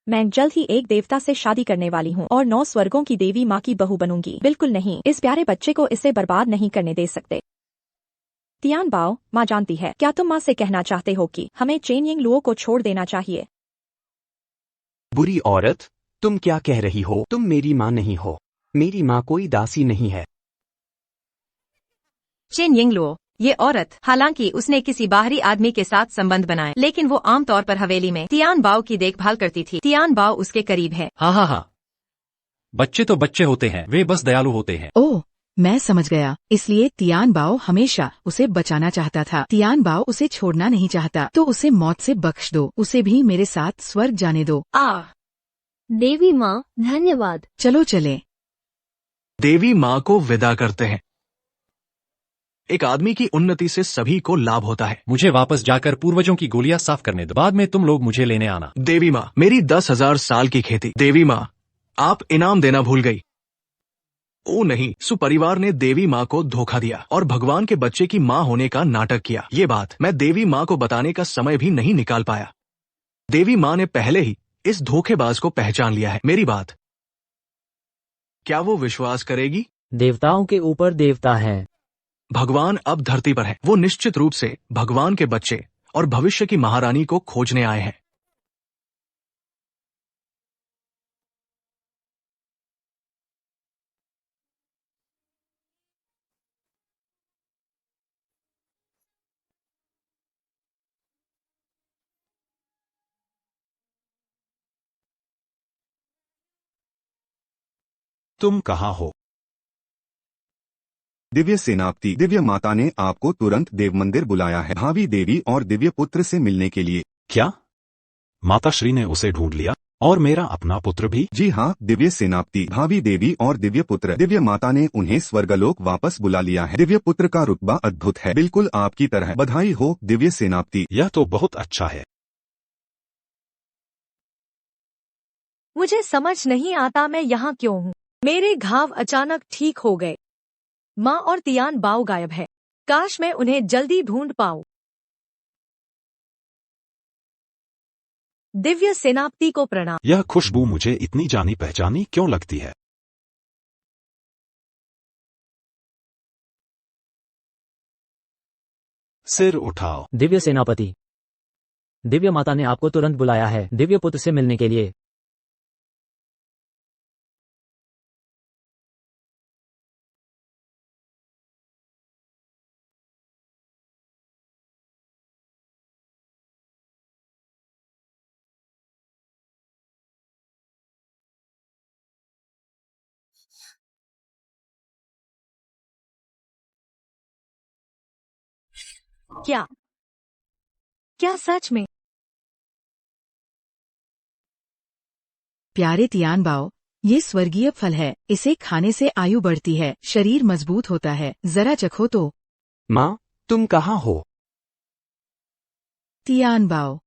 मैं जल्द ही एक देवता से शादी करने वाली हूँ और 9 स्वर्गों की देवी माँ की बहू बनूंगी। बिल्कुल नहीं, इस प्यारे बच्चे को इसे बर्बाद नहीं करने दे सकते। तियान बाओ, माँ जानती है। क्या तुम माँ से कहना चाहते हो कि हमें चेन यिंगलुओ को छोड़ देना चाहिए? बुरी औरत, तुम क्या कह रही हो? तुम मेरी माँ नहीं हो। मेरी माँ कोई दासी नहीं है। चेन यिंगलुओ, ये औरत, हालांकि उसने किसी बाहरी आदमी के साथ संबंध बनाए, लेकिन वो आमतौर पर हवेली में तियान बाओ की देखभाल करती थी। तियान बाओ उसके करीब है। हाँ हाँ हाँ, बच्चे तो बच्चे होते हैं, वे बस दयालु होते हैं। ओह, मैं समझ गया। इसलिए तियान बाओ हमेशा उसे बचाना चाहता था। तियान बाओ उसे छोड़ना नहीं चाहता, तो उसे मौत से बख्श दो। उसे भी मेरे साथ स्वर्ग जाने दो। देवी माँ, धन्यवाद। चलो चले। देवी माँ को विदा करते हैं। एक आदमी की उन्नति से सभी को लाभ होता है। मुझे वापस जाकर पूर्वजों की गोलियां साफ करने दो, बाद में तुम लोग मुझे लेने आना। देवी माँ, मेरी 10,000 साल की खेती। देवी माँ, आप इनाम देना भूल गई। ओ नहीं, सुपरिवार ने देवी माँ को धोखा दिया और भगवान के बच्चे की माँ होने का नाटक किया। ये बात मैं देवी माँ को बताने का समय भी नहीं निकाल पाया। देवी माँ ने पहले ही इस धोखेबाज को पहचान लिया है। मेरी बात क्या वो विश्वास करेगी? देवताओं के ऊपर देवता है। भगवान अब धरती पर है। वो निश्चित रूप से भगवान के बच्चे और भविष्य की महारानी को खोजने आए हैं। तुम कहाँ हो? दिव्य सेनापति, दिव्य माता ने आपको तुरंत देव मंदिर बुलाया है, भावी देवी और दिव्य पुत्र से मिलने के लिए। क्या माता श्री ने उसे ढूंढ लिया और मेरा अपना पुत्र भी? जी हाँ दिव्य सेनापति, भावी देवी और दिव्य पुत्र, दिव्य माता ने उन्हें स्वर्गलोक वापस बुला लिया है। दिव्य पुत्र का रुतबा अद्भुत है, बिल्कुल आपकी तरह। बधाई हो दिव्य सेनापति। यह तो बहुत अच्छा है। मुझे समझ नहीं आता मैं यहाँ क्यों हूँ। मेरे घाव अचानक ठीक हो गए। माँ और तियान बाओ गायब है। काश मैं उन्हें जल्दी ढूंढ पाऊं। दिव्य सेनापति को प्रणाम। यह खुशबू मुझे इतनी जानी पहचानी क्यों लगती है? सिर उठाओ। दिव्य सेनापति, दिव्य माता ने आपको तुरंत बुलाया है दिव्य पुत्र से मिलने के लिए। क्या क्या सच में? प्यारे तियान बाओ, ये स्वर्गीय फल है। इसे खाने से आयु बढ़ती है, शरीर मजबूत होता है। जरा चखो तो। माँ, तुम कहाँ हो? तियान बाओ,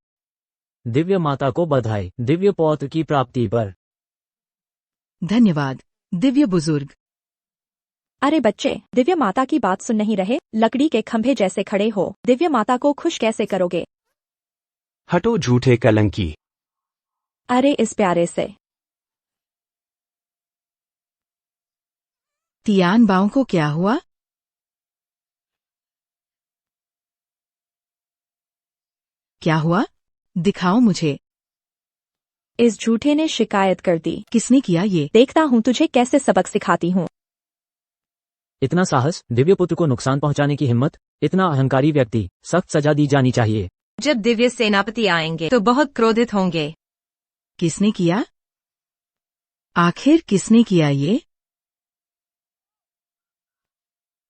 दिव्य माता को बधाई दिव्य पौत्र की प्राप्ति पर। धन्यवाद दिव्य बुजुर्ग। अरे बच्चे, दिव्य माता की बात सुन नहीं रहे, लकड़ी के खंभे जैसे खड़े हो। दिव्य माता को खुश कैसे करोगे? हटो झूठे कलंकी। अरे इस प्यारे से तियान बाओ को क्या हुआ? क्या हुआ? दिखाओ मुझे। इस झूठे ने शिकायत कर दी। किसने किया ये? देखता हूँ तुझे कैसे सबक सिखाती हूँ। इतना साहस, दिव्य पुत्र को नुकसान पहुंचाने की हिम्मत, इतना अहंकारी व्यक्ति, सख्त सजा दी जानी चाहिए। जब दिव्य सेनापति आएंगे तो बहुत क्रोधित होंगे। किसने किया? आखिर किसने किया ये?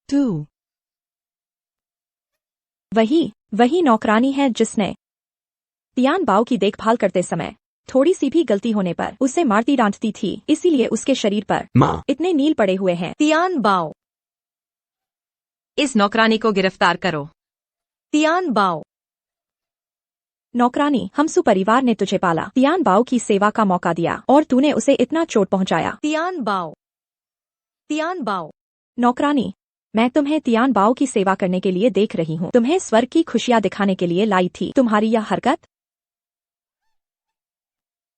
तू। वही नौकरानी है जिसने तियान बाओ की देखभाल करते समय थोड़ी सी भी गलती होने पर उसे मारती डांटती थी, इसीलिए उसके शरीर पर माँ, इतने नील पड़े हुए हैं। तियान बाओ, इस नौकरानी को गिरफ्तार करो। तियान बाओ, नौकरानी, हम सुपरिवार ने तुझे पाला, तियान बाओ की सेवा का मौका दिया और तूने उसे इतना चोट पहुंचाया। तियान बाओ, तियान बाओ, नौकरानी, मैं तुम्हें तियान बाओ की सेवा करने के लिए देख रही हूँ। तुम्हें स्वर्ग की खुशियाँ दिखाने के लिए लाई थी। तुम्हारी यह हरकत।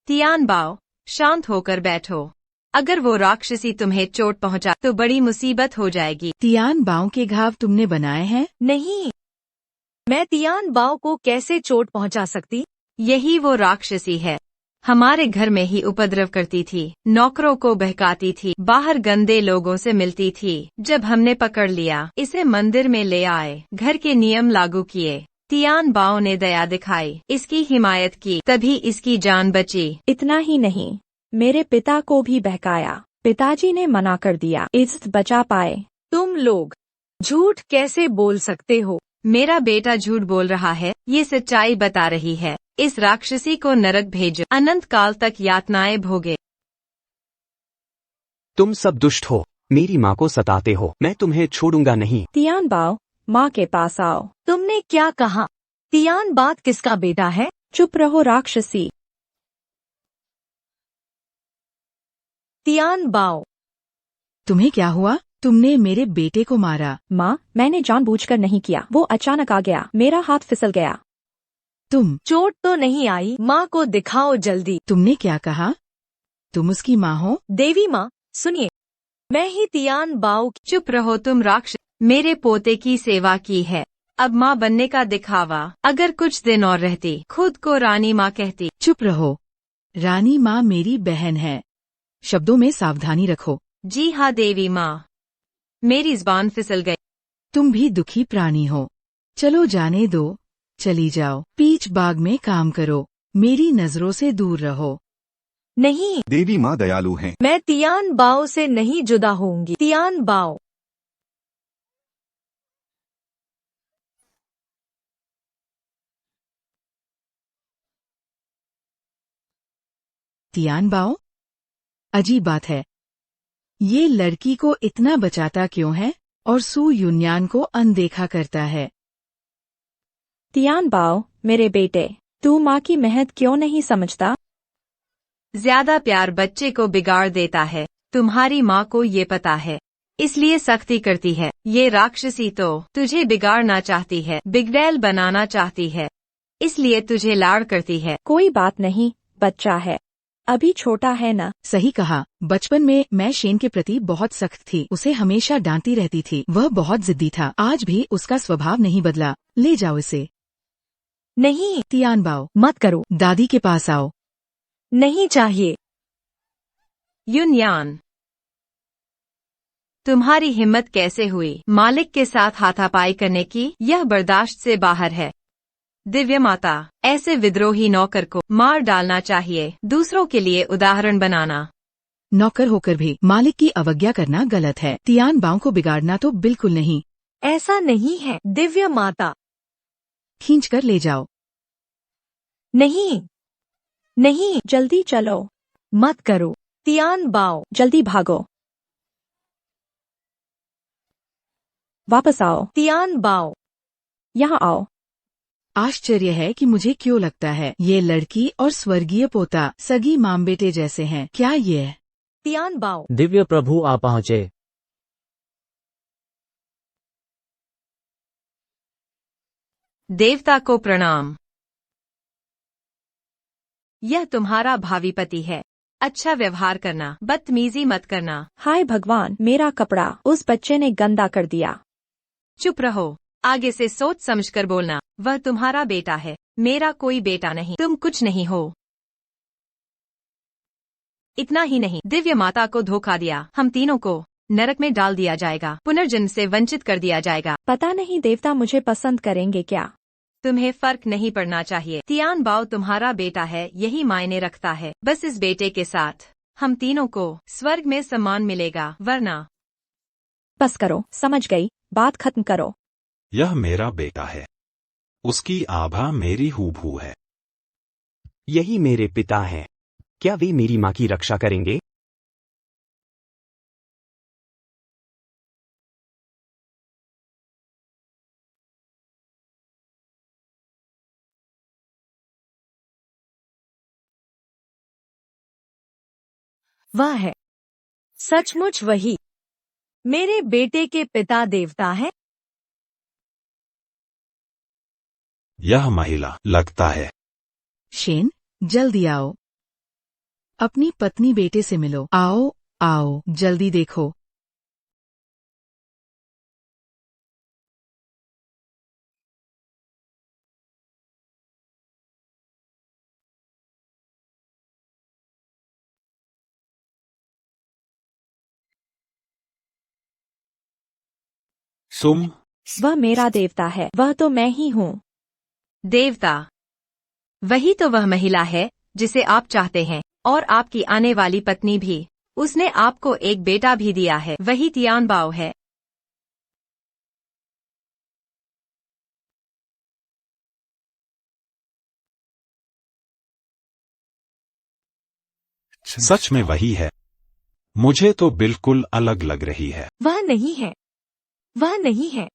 तियान बाओ, शांत होकर बैठो। अगर वो राक्षसी तुम्हें चोट पहुंचा तो बड़ी मुसीबत हो जाएगी। तियान बाओ के घाव तुमने बनाए हैं? नहीं, मैं तियान बाओ को कैसे चोट पहुंचा सकती? यही वो राक्षसी है। हमारे घर में ही उपद्रव करती थी, नौकरों को बहकाती थी, बाहर गंदे लोगों से मिलती थी। जब हमने पकड़ लिया, इसे मंदिर में ले आए, घर के नियम लागू किए। तियान बाओ ने दया दिखाई, इसकी हिमायत की, तभी इसकी जान बची। इतना ही नहीं, मेरे पिता को भी बहकाया। पिताजी ने मना कर दिया, इज्जत बचा पाए। तुम लोग झूठ कैसे बोल सकते हो? मेरा बेटा झूठ बोल रहा है, ये सच्चाई बता रही है। इस राक्षसी को नरक भेजो, अनंत काल तक यातनाएं भोगे। तुम सब दुष्ट हो, मेरी माँ को सताते हो, मैं तुम्हें छोड़ूंगा नहीं। तियान बाओ, माँ के पास आओ। तुमने क्या कहा? तियान बात किसका बेटा है? चुप रहो राक्षसी। तियान बाओ, तुम्हें क्या हुआ? तुमने मेरे बेटे को मारा। माँ, मैंने जानबूझकर नहीं किया, वो अचानक आ गया, मेरा हाथ फिसल गया। तुम। चोट तो नहीं आई? माँ को दिखाओ जल्दी। तुमने क्या कहा? तुम उसकी माँ हो? देवी माँ, सुनिए, मैं ही तियान बाओ की। चुप रहो तुम राक्षस, मेरे पोते की सेवा की है, अब माँ बनने का दिखावा। अगर कुछ दिन और रहती, खुद को रानी माँ कहती। चुप रहो, रानी माँ मेरी बहन है, शब्दों में सावधानी रखो। जी हाँ देवी माँ, मेरी ज़बान फिसल गई। तुम भी दुखी प्राणी हो, चलो जाने दो, चली जाओ, पीच बाग में काम करो, मेरी नजरों से दूर रहो। नहीं, देवी माँ दयालु हैं। मैं तियान बाओ से नहीं जुदा होंगी। तियान बाओ, तियान बाओ, अजीब बात है, ये लड़की को इतना बचाता क्यों है और सू युन्यान को अनदेखा करता है? तियान बाओ, मेरे बेटे, तू माँ की मेहनत क्यों नहीं समझता? ज्यादा प्यार बच्चे को बिगाड़ देता है, तुम्हारी माँ को ये पता है, इसलिए सख्ती करती है। ये राक्षसी तो तुझे बिगाड़ना चाहती है, बिगड़ैल बनाना चाहती है, इसलिए तुझे लाड़ करती है। कोई बात नहीं, बच्चा है, अभी छोटा है ना। सही कहा, बचपन में मैं शेन के प्रति बहुत सख्त थी, उसे हमेशा डांटती रहती थी, वह बहुत जिद्दी था, आज भी उसका स्वभाव नहीं बदला। ले जाओ इसे। नहीं, तियान बाओ, मत करो। दादी के पास आओ। नहीं चाहिए। युनयान, तुम्हारी हिम्मत कैसे हुई मालिक के साथ हाथापाई करने की? यह बर्दाश्त से बाहर है। दिव्य माता, ऐसे विद्रोही नौकर को मार डालना चाहिए, दूसरों के लिए उदाहरण बनाना। नौकर होकर भी मालिक की अवज्ञा करना गलत है। तियान बाओ को बिगाड़ना तो बिल्कुल नहीं। ऐसा नहीं है दिव्य माता। खींचकर ले जाओ। नहीं, नहीं, जल्दी चलो। मत करो। तियान बाओ, जल्दी भागो, वापस आओ। तियान बाओ, यहाँ आओ। आश्चर्य है कि मुझे क्यों लगता है ये लड़की और स्वर्गीय पोता सगी माम बेटे जैसे हैं। क्या ये तियान बाओ। दिव्य प्रभु आ पहुँचे। देवता को प्रणाम। यह तुम्हारा भावी पति है। अच्छा व्यवहार करना, बदतमीजी मत करना। हाय भगवान, मेरा कपड़ा उस बच्चे ने गंदा कर दिया। चुप रहो, आगे से सोच समझकर बोलना। वह तुम्हारा बेटा है, मेरा कोई बेटा नहीं। तुम कुछ नहीं हो। इतना ही नहीं, दिव्य माता को धोखा दिया। हम तीनों को नरक में डाल दिया जाएगा, पुनर्जन्म से वंचित कर दिया जाएगा। पता नहीं देवता मुझे पसंद करेंगे क्या। तुम्हें फर्क नहीं पड़ना चाहिए। तियान बाओ तुम्हारा बेटा है, यही मायने रखता है। बस इस बेटे के साथ हम तीनों को स्वर्ग में सम्मान मिलेगा, वरना। बस करो, समझ गई, बात खत्म करो। यह मेरा बेटा है। उसकी आभा मेरी हूबहू है। यही मेरे पिता हैं। क्या वे मेरी माँ की रक्षा करेंगे? वह है सचमुच वही मेरे बेटे के पिता देवता है। यह महिला लगता है। शेन, जल्दी आओ। अपनी पत्नी बेटे से मिलो। आओ आओ, जल्दी देखो। सुम, वह मेरा देवता है, वह तो मैं ही हूँ। देवता? वही तो वह महिला है जिसे आप चाहते हैं, और आपकी आने वाली पत्नी भी। उसने आपको एक बेटा भी दिया है, वही तियान बाओ है। सच में वही है। मुझे तो बिल्कुल अलग लग रही है। वह नहीं है, वह नहीं है।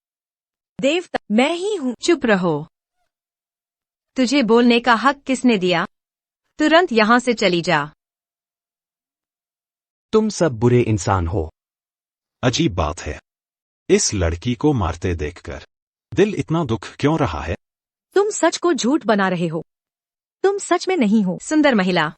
देवता मैं ही हूँ। चुप रहो। तुझे बोलने का हक किसने दिया? तुरंत यहाँ से चली जा। तुम सब बुरे इंसान हो। अजीब बात है, इस लड़की को मारते देखकर दिल इतना दुख क्यों रहा है? तुम सच को झूठ बना रहे हो। तुम सच में नहीं हो। सुंदर महिला,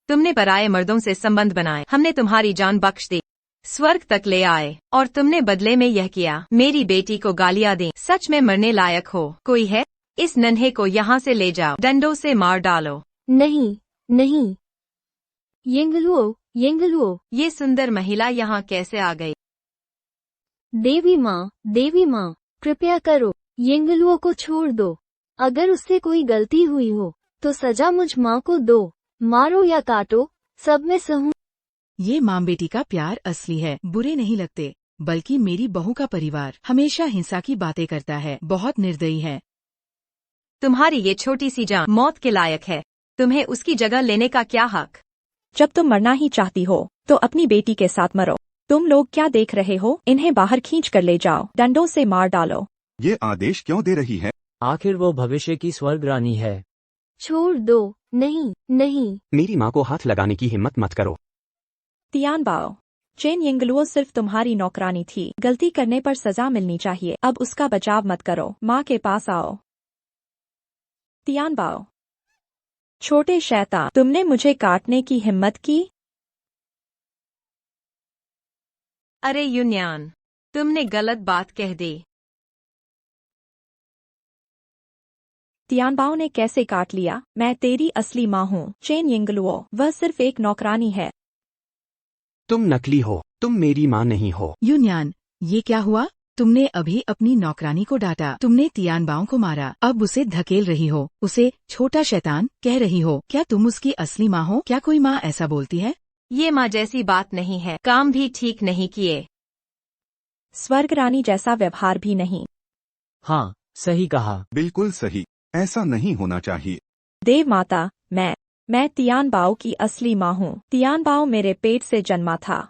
तुमने पराये मर्दों से संबंध बनाए, हमने तुम्हारी जान बख्श दी, स्वर्ग तक ले आए, और तुमने बदले में यह किया, मेरी बेटी को गालियां दी। सच में मरने लायक हो। कोई है? इस नन्हे को यहाँ से ले जाओ, डंडों से मार डालो। नहीं नहीं, येंगलुओ येंगलुओ। ये सुंदर महिला यहाँ कैसे आ गई? देवी माँ, कृपया करो, येंगलुओ को छोड़ दो। अगर उससे कोई गलती हुई हो तो सजा मुझ माँ को दो। मारो या काटो, सब में सहूं। ये माँ बेटी का प्यार असली है। बुरे नहीं लगते, बल्कि मेरी बहू का परिवार हमेशा हिंसा की बातें करता है, बहुत निर्दयी है। तुम्हारी ये छोटी सी जान मौत के लायक है। तुम्हें उसकी जगह लेने का क्या हक? जब तुम मरना ही चाहती हो तो अपनी बेटी के साथ मरो। तुम लोग क्या देख रहे हो? इन्हें बाहर खींच कर ले जाओ, डंडों से मार डालो। ये आदेश क्यों दे रही है? आखिर वो भविष्य की स्वर्ग रानी है। छोड़ दो। नहीं नहीं। मेरी माँ को हाथ लगाने की हिम्मत मत करो। तियान बाओ, चेन येंगलुओ सिर्फ तुम्हारी नौकरानी थी। गलती करने पर सजा मिलनी चाहिए। अब उसका बचाव मत करो, माँ के पास आओ। तियान बाओ, छोटे शैतान, तुमने मुझे काटने की हिम्मत की? अरे यून्यान, तुमने गलत बात कह दी। तियानबाओ ने कैसे काट लिया? मैं तेरी असली माँ हूँ, चेन येंगलुओ। वह सिर्फ एक नौकरानी है। तुम नकली हो, तुम मेरी माँ नहीं हो। यून्यान, ये क्या हुआ? तुमने अभी अपनी नौकरानी को डांटा, तुमने तियानबाओ को मारा, अब उसे धकेल रही हो, उसे छोटा शैतान कह रही हो। क्या तुम उसकी असली माँ हो? क्या कोई माँ ऐसा बोलती है? ये माँ जैसी बात नहीं है, काम भी ठीक नहीं किए। स्वर्ग रानी जैसा व्यवहार भी नहीं। हाँ, सही कहा। बिल्कुल सही, ऐसा नहीं होना चाहिए। देव माता, मैं तियानबाओ की असली माँ हूँ। तियानबाओ मेरे पेट से जन्मा था।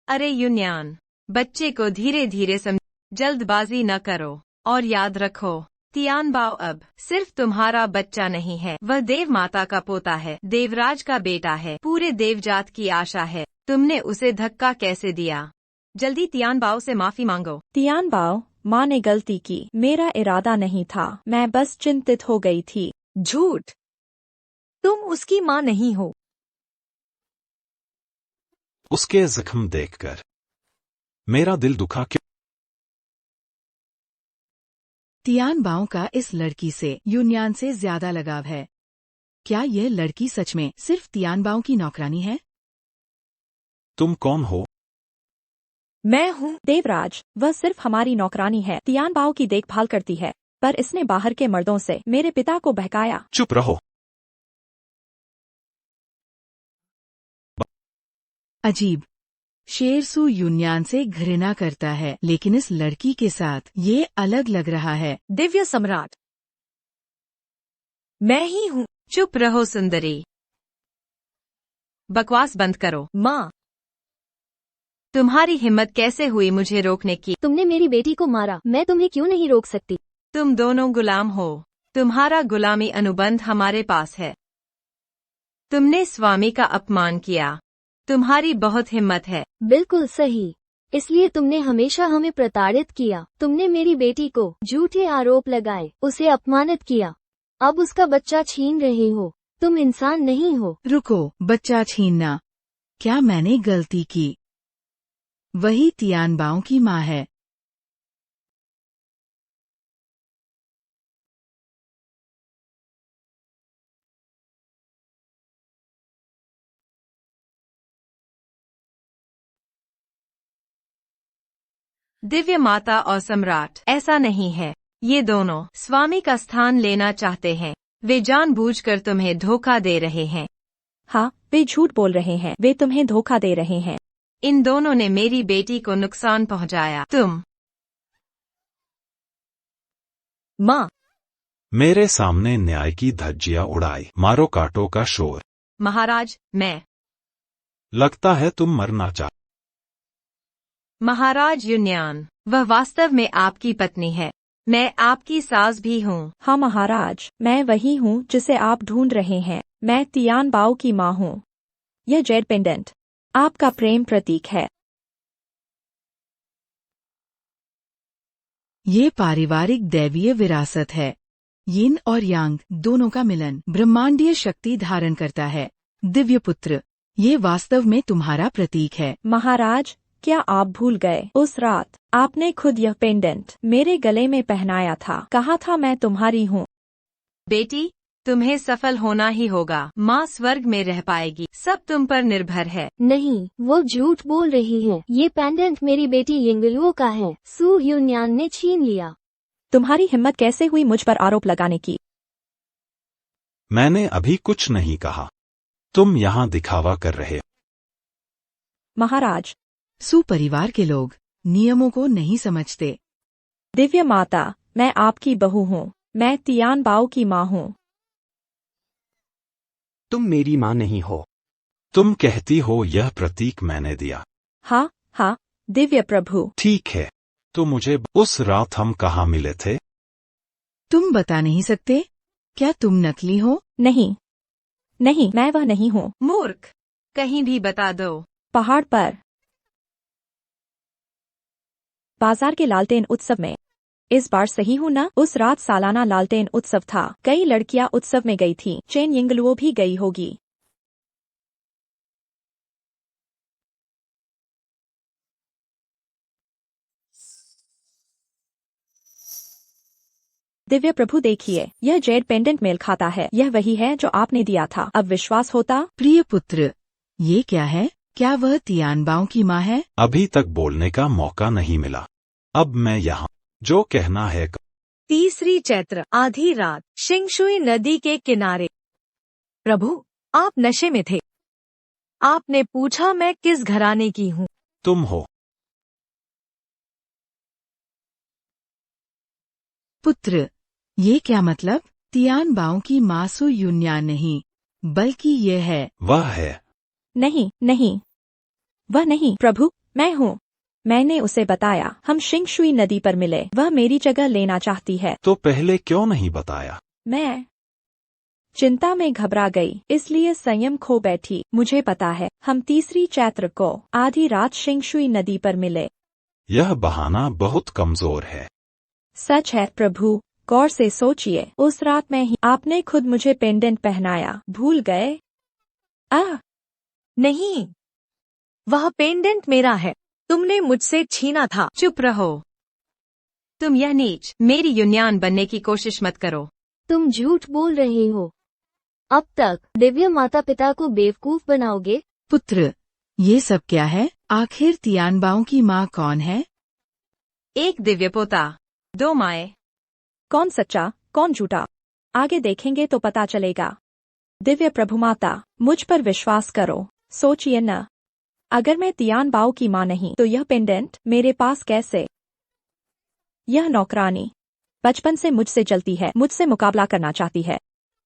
अरे यून्यान, बच्चे को धीरे धीरे समझ, जल्दबाजी न करो, और याद रखो, तियान बाओ अब सिर्फ तुम्हारा बच्चा नहीं है, वह देव माता का पोता है, देवराज का बेटा है, पूरे देवजात की आशा है। तुमने उसे धक्का कैसे दिया? जल्दी तियान बाओ से माफी मांगो। तियान बाओ, माँ ने गलती की, मेरा इरादा नहीं था, मैं बस चिंतित हो गई थी। झूठ, तुम उसकी माँ नहीं हो। उसके जख्म देखकर मेरा दिल दुखा क्यों? तियान बाओ का इस लड़की से यून्यान से ज्यादा लगाव है। क्या यह लड़की सच में सिर्फ तियान बाओ की नौकरानी है? तुम कौन हो? मैं हूँ देवराज, वह सिर्फ हमारी नौकरानी है, तियान बाओ की देखभाल करती है, पर इसने बाहर के मर्दों से मेरे पिता को बहकाया। चुप रहो। अजीब, शेरसू यून्यान से घृणा करता है, लेकिन इस लड़की के साथ ये अलग लग रहा है। दिव्य सम्राट, मैं ही हूँ। चुप रहो सुंदरी, बकवास बंद करो। माँ, तुम्हारी हिम्मत कैसे हुई मुझे रोकने की? तुमने मेरी बेटी को मारा, मैं तुम्हें क्यों नहीं रोक सकती? तुम दोनों गुलाम हो, तुम्हारा गुलामी अनुबंध हमारे पास है। तुमने स्वामी का अपमान किया, तुम्हारी बहुत हिम्मत है। बिल्कुल सही, इसलिए तुमने हमेशा हमें प्रताड़ित किया। तुमने मेरी बेटी को झूठे आरोप लगाए, उसे अपमानित किया, अब उसका बच्चा छीन रहे हो। तुम इंसान नहीं हो। रुको, बच्चा छीनना, क्या मैंने गलती की? वही तियान बाओ की माँ है। दिव्य माता और सम्राट, ऐसा नहीं है। ये दोनों स्वामी का स्थान लेना चाहते हैं। वे जानबूझकर तुम्हें धोखा दे रहे हैं। हाँ, वे झूठ बोल रहे हैं, वे तुम्हें धोखा दे रहे हैं। इन दोनों ने मेरी बेटी को नुकसान पहुंचाया। तुम माँ, मेरे सामने न्याय की धज्जियां उड़ाई, मारो काटो का शोर। महाराज, मैं लगता है तुम मरना चाह। महाराज यून्यान, वह वास्तव में आपकी पत्नी है, मैं आपकी सास भी हूँ। हाँ महाराज, मैं वही हूँ जिसे आप ढूंढ रहे हैं, मैं तियान बाओ की माँ हूँ। यह जेड पेंडेंट आपका प्रेम प्रतीक है। ये पारिवारिक दैवीय विरासत है। यिन और यांग दोनों का मिलन ब्रह्मांडीय शक्ति धारण करता है। दिव्य पुत्र, ये वास्तव में तुम्हारा प्रतीक है। महाराज, क्या आप भूल गए? उस रात आपने खुद यह पेंडेंट मेरे गले में पहनाया था, कहा था मैं तुम्हारी हूँ। बेटी, तुम्हें सफल होना ही होगा। माँ स्वर्ग में रह पाएगी, सब तुम पर निर्भर है। नहीं, वो झूठ बोल रही है। ये पेंडेंट मेरी बेटी यिंगलुओ का है, सू यून्यान ने छीन लिया। तुम्हारी हिम्मत कैसे हुई मुझ पर आरोप लगाने की? मैंने अभी कुछ नहीं कहा, तुम यहाँ दिखावा कर रहे हो। महाराज, सू परिवार के लोग नियमों को नहीं समझते। दिव्य माता, मैं आपकी बहू हूँ, मैं तियान बाओ की माँ हूँ। तुम मेरी माँ नहीं हो। तुम कहती हो यह प्रतीक मैंने दिया। हाँ हाँ, दिव्य प्रभु। ठीक है, तो मुझे उस रात हम कहाँ मिले थे? तुम बता नहीं सकते? क्या तुम नकली हो? नहीं नहीं, मैं वह नहीं हूँ। मूर्ख, कहीं भी बता दो। पहाड़ पर, बाजार के लालटेन उत्सव में। इस बार सही हूँ ना? उस रात सालाना लालटेन उत्सव था, कई लड़कियां उत्सव में गई थीं, चेन यिंगलुओ भी गई होगी। दिव्य प्रभु देखिए, यह जेड पेंडेंट मेल खाता है, यह वही है जो आपने दिया था। अब विश्वास होता? प्रिय पुत्र, ये क्या है? क्या वह तियान बाओ की माँ है? अभी तक बोलने का मौका नहीं मिला, अब मैं यहाँ जो कहना है। 3 चैत्र, आधी रात, शिंगशुई नदी के किनारे। प्रभु, आप नशे में थे। आपने पूछा मैं किस घराने की हूँ। तुम हो। पुत्र, ये क्या मतलब? तियान बाओ की माँ सू यून्यान नहीं, बल्कि ये है। वह है। नहीं नहीं, वह नहीं प्रभु, मैं हूँ। मैंने उसे बताया हम शिंगशुई नदी पर मिले। वह मेरी जगह लेना चाहती है। तो पहले क्यों नहीं बताया? मैं चिंता में घबरा गई, इसलिए संयम खो बैठी। मुझे पता है हम तीसरी चैत्र को आधी रात शिंगशुई नदी पर मिले। यह बहाना बहुत कमजोर है। सच है प्रभु, गौर से सोचिए। उस रात में ही आपने खुद मुझे पेंडेंट पहनाया, भूल गए? नहीं, वह पेंडेंट मेरा है, तुमने मुझसे छीना था। चुप रहो। तुम यह नीच मेरी यूनियन बनने की कोशिश मत करो। तुम झूठ बोल रहे हो। अब तक दिव्य माता पिता को बेवकूफ बनाओगे? पुत्र, ये सब क्या है? आखिर तियानबाओं की माँ कौन है? एक दिव्य पोता, 2 माएँ। कौन सच्चा कौन झूठा, आगे देखेंगे तो पता चलेगा। दिव्य प्रभु माता, मुझ पर विश्वास करो। सोचिए न, अगर मैं तियानबाओ की माँ नहीं तो यह पेंडेंट मेरे पास कैसे? यह नौकरानी बचपन से मुझसे जलती है, मुझसे मुकाबला करना चाहती है,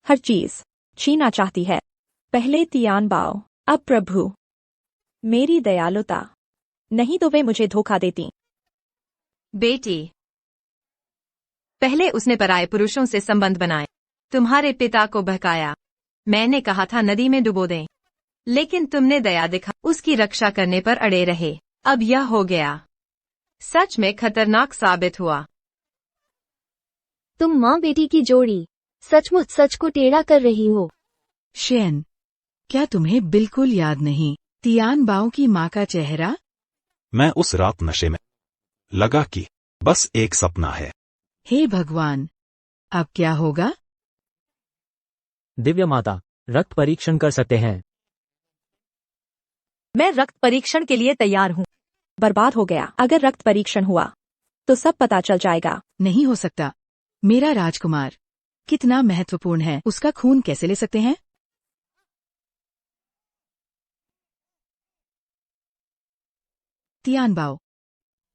हर चीज छीना चाहती है। पहले तियानबाओ, अब प्रभु। मेरी दयालुता, नहीं तो वे मुझे धोखा देती। बेटी, पहले उसने पराये पुरुषों से संबंध बनाए, तुम्हारे पिता को बहकाया। मैंने कहा था नदी में डुबो दें, लेकिन तुमने दया दिखा, उसकी रक्षा करने पर अड़े रहे। अब यह हो गया, सच में खतरनाक साबित हुआ। तुम माँ बेटी की जोड़ी सचमुच सच को टेढ़ा कर रही हो। शेन, क्या तुम्हें बिल्कुल याद नहीं तियानबाओं की माँ का चेहरा? मैं उस रात नशे में लगा कि बस एक सपना है। हे भगवान, अब क्या होगा? दिव्य माता, रक्त परीक्षण कर सकते हैं। मैं रक्त परीक्षण के लिए तैयार हूँ। बर्बाद हो गया। अगर रक्त परीक्षण हुआ तो सब पता चल जाएगा। नहीं हो सकता। मेरा राजकुमार कितना महत्वपूर्ण है, उसका खून कैसे ले सकते हैं? तियानबाओ,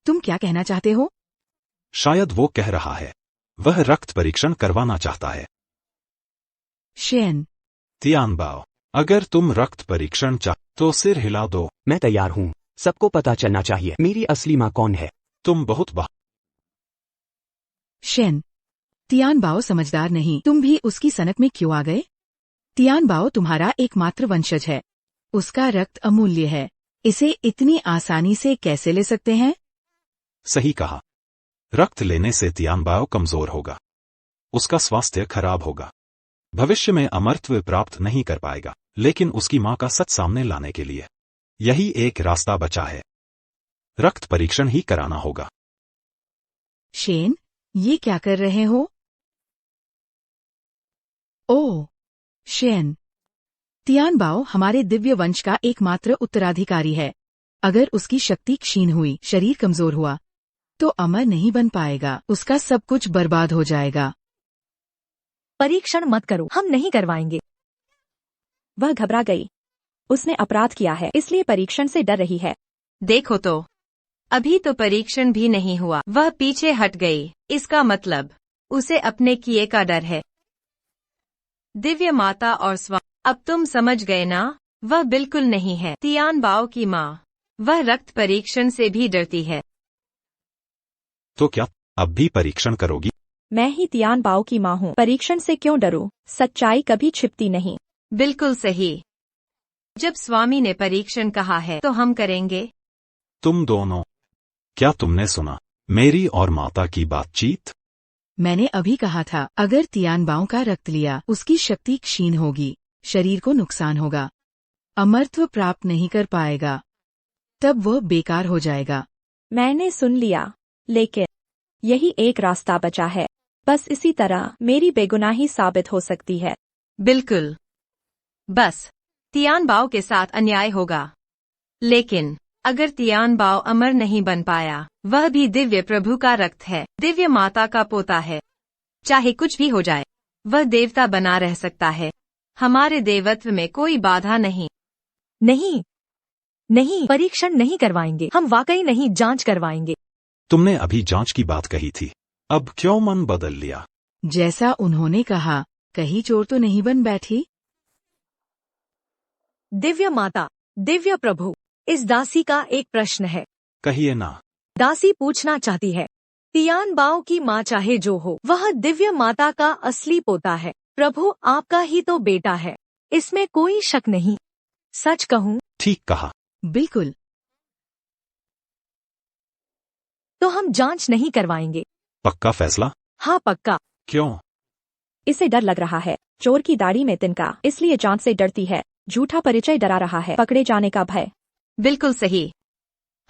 तुम क्या कहना चाहते हो? शायद वो कह रहा है वह रक्त परीक्षण करवाना चाहता है। शेन, तियानबाओ, अगर तुम रक्त परीक्षण तो सिर हिला दो। मैं तैयार हूँ। सबको पता चलना चाहिए मेरी असली माँ कौन है। तुम बहुत शेन, तियानबाओ समझदार नहीं, तुम भी उसकी सनक में क्यों आ गए? तियानबाओ तुम्हारा एकमात्र वंशज है, उसका रक्त अमूल्य है, इसे इतनी आसानी से कैसे ले सकते हैं? सही कहा। रक्त लेने से तियानबाओ कमजोर होगा, उसका स्वास्थ्य खराब होगा, भविष्य में अमरत्व प्राप्त नहीं कर पाएगा। लेकिन उसकी मां का सच सामने लाने के लिए यही एक रास्ता बचा है, रक्त परीक्षण ही कराना होगा। शेन, ये क्या कर रहे हो? ओह शेन, तियानबाओ हमारे दिव्य वंश का एकमात्र उत्तराधिकारी है। अगर उसकी शक्ति क्षीण हुई, शरीर कमजोर हुआ, तो अमर नहीं बन पाएगा, उसका सब कुछ बर्बाद हो जाएगा। परीक्षण मत करो, हम नहीं करवाएंगे। वह घबरा गई। उसने अपराध किया है, इसलिए परीक्षण से डर रही है। देखो तो, अभी तो परीक्षण भी नहीं हुआ, वह पीछे हट गई। इसका मतलब उसे अपने किए का डर है। दिव्य माता और अब तुम समझ गए ना? वह बिल्कुल नहीं है तियानबाओ की माँ, वह रक्त परीक्षण से भी डरती है। तो क्या अब भी परीक्षण करोगी? मैं ही तियानबाओ की माँ हूँ, परीक्षण से क्यों डरूं? सच्चाई कभी छिपती नहीं। बिल्कुल सही। जब स्वामी ने परीक्षण कहा है तो हम करेंगे। तुम दोनों, क्या तुमने सुना मेरी और माता की बातचीत? मैंने अभी कहा था, अगर तियानबाओं का रक्त लिया, उसकी शक्ति क्षीण होगी, शरीर को नुकसान होगा, अमरत्व प्राप्त नहीं कर पाएगा, तब वह बेकार हो जाएगा। मैंने सुन लिया, लेकिन यही एक रास्ता बचा है। बस इसी तरह मेरी बेगुनाही साबित हो सकती है। बिल्कुल, बस तियानबाओ के साथ अन्याय होगा। लेकिन अगर तियानबाओ अमर नहीं बन पाया, वह भी दिव्य प्रभु का रक्त है, दिव्य माता का पोता है। चाहे कुछ भी हो जाए, वह देवता बना रह सकता है। हमारे देवत्व में कोई बाधा नहीं। नहीं नहीं, परीक्षण नहीं करवाएंगे, हम वाकई नहीं जांच करवाएंगे। तुमने अभी जांच की बात कही थी, अब क्यों मन बदल लिया? जैसा उन्होंने कहा, कहीं चोर तो नहीं बन बैठी? दिव्य माता, दिव्य प्रभु, इस दासी का एक प्रश्न है। कहिए ना। दासी पूछना चाहती है। तियान बाओ की माँ चाहे जो हो, वह दिव्य माता का असली पोता है। प्रभु आपका ही तो बेटा है, इसमें कोई शक नहीं। सच कहूँ ठीक कहा। बिल्कुल। तो हम जांच नहीं करवाएंगे। पक्का फैसला? हाँ पक्का। क्यों? इसे डर लग रहा है। चोर की दाढ़ी में तिनका, इसलिए जांच से डरती है। झूठा परिचय डरा रहा है, पकड़े जाने का भय। बिल्कुल सही।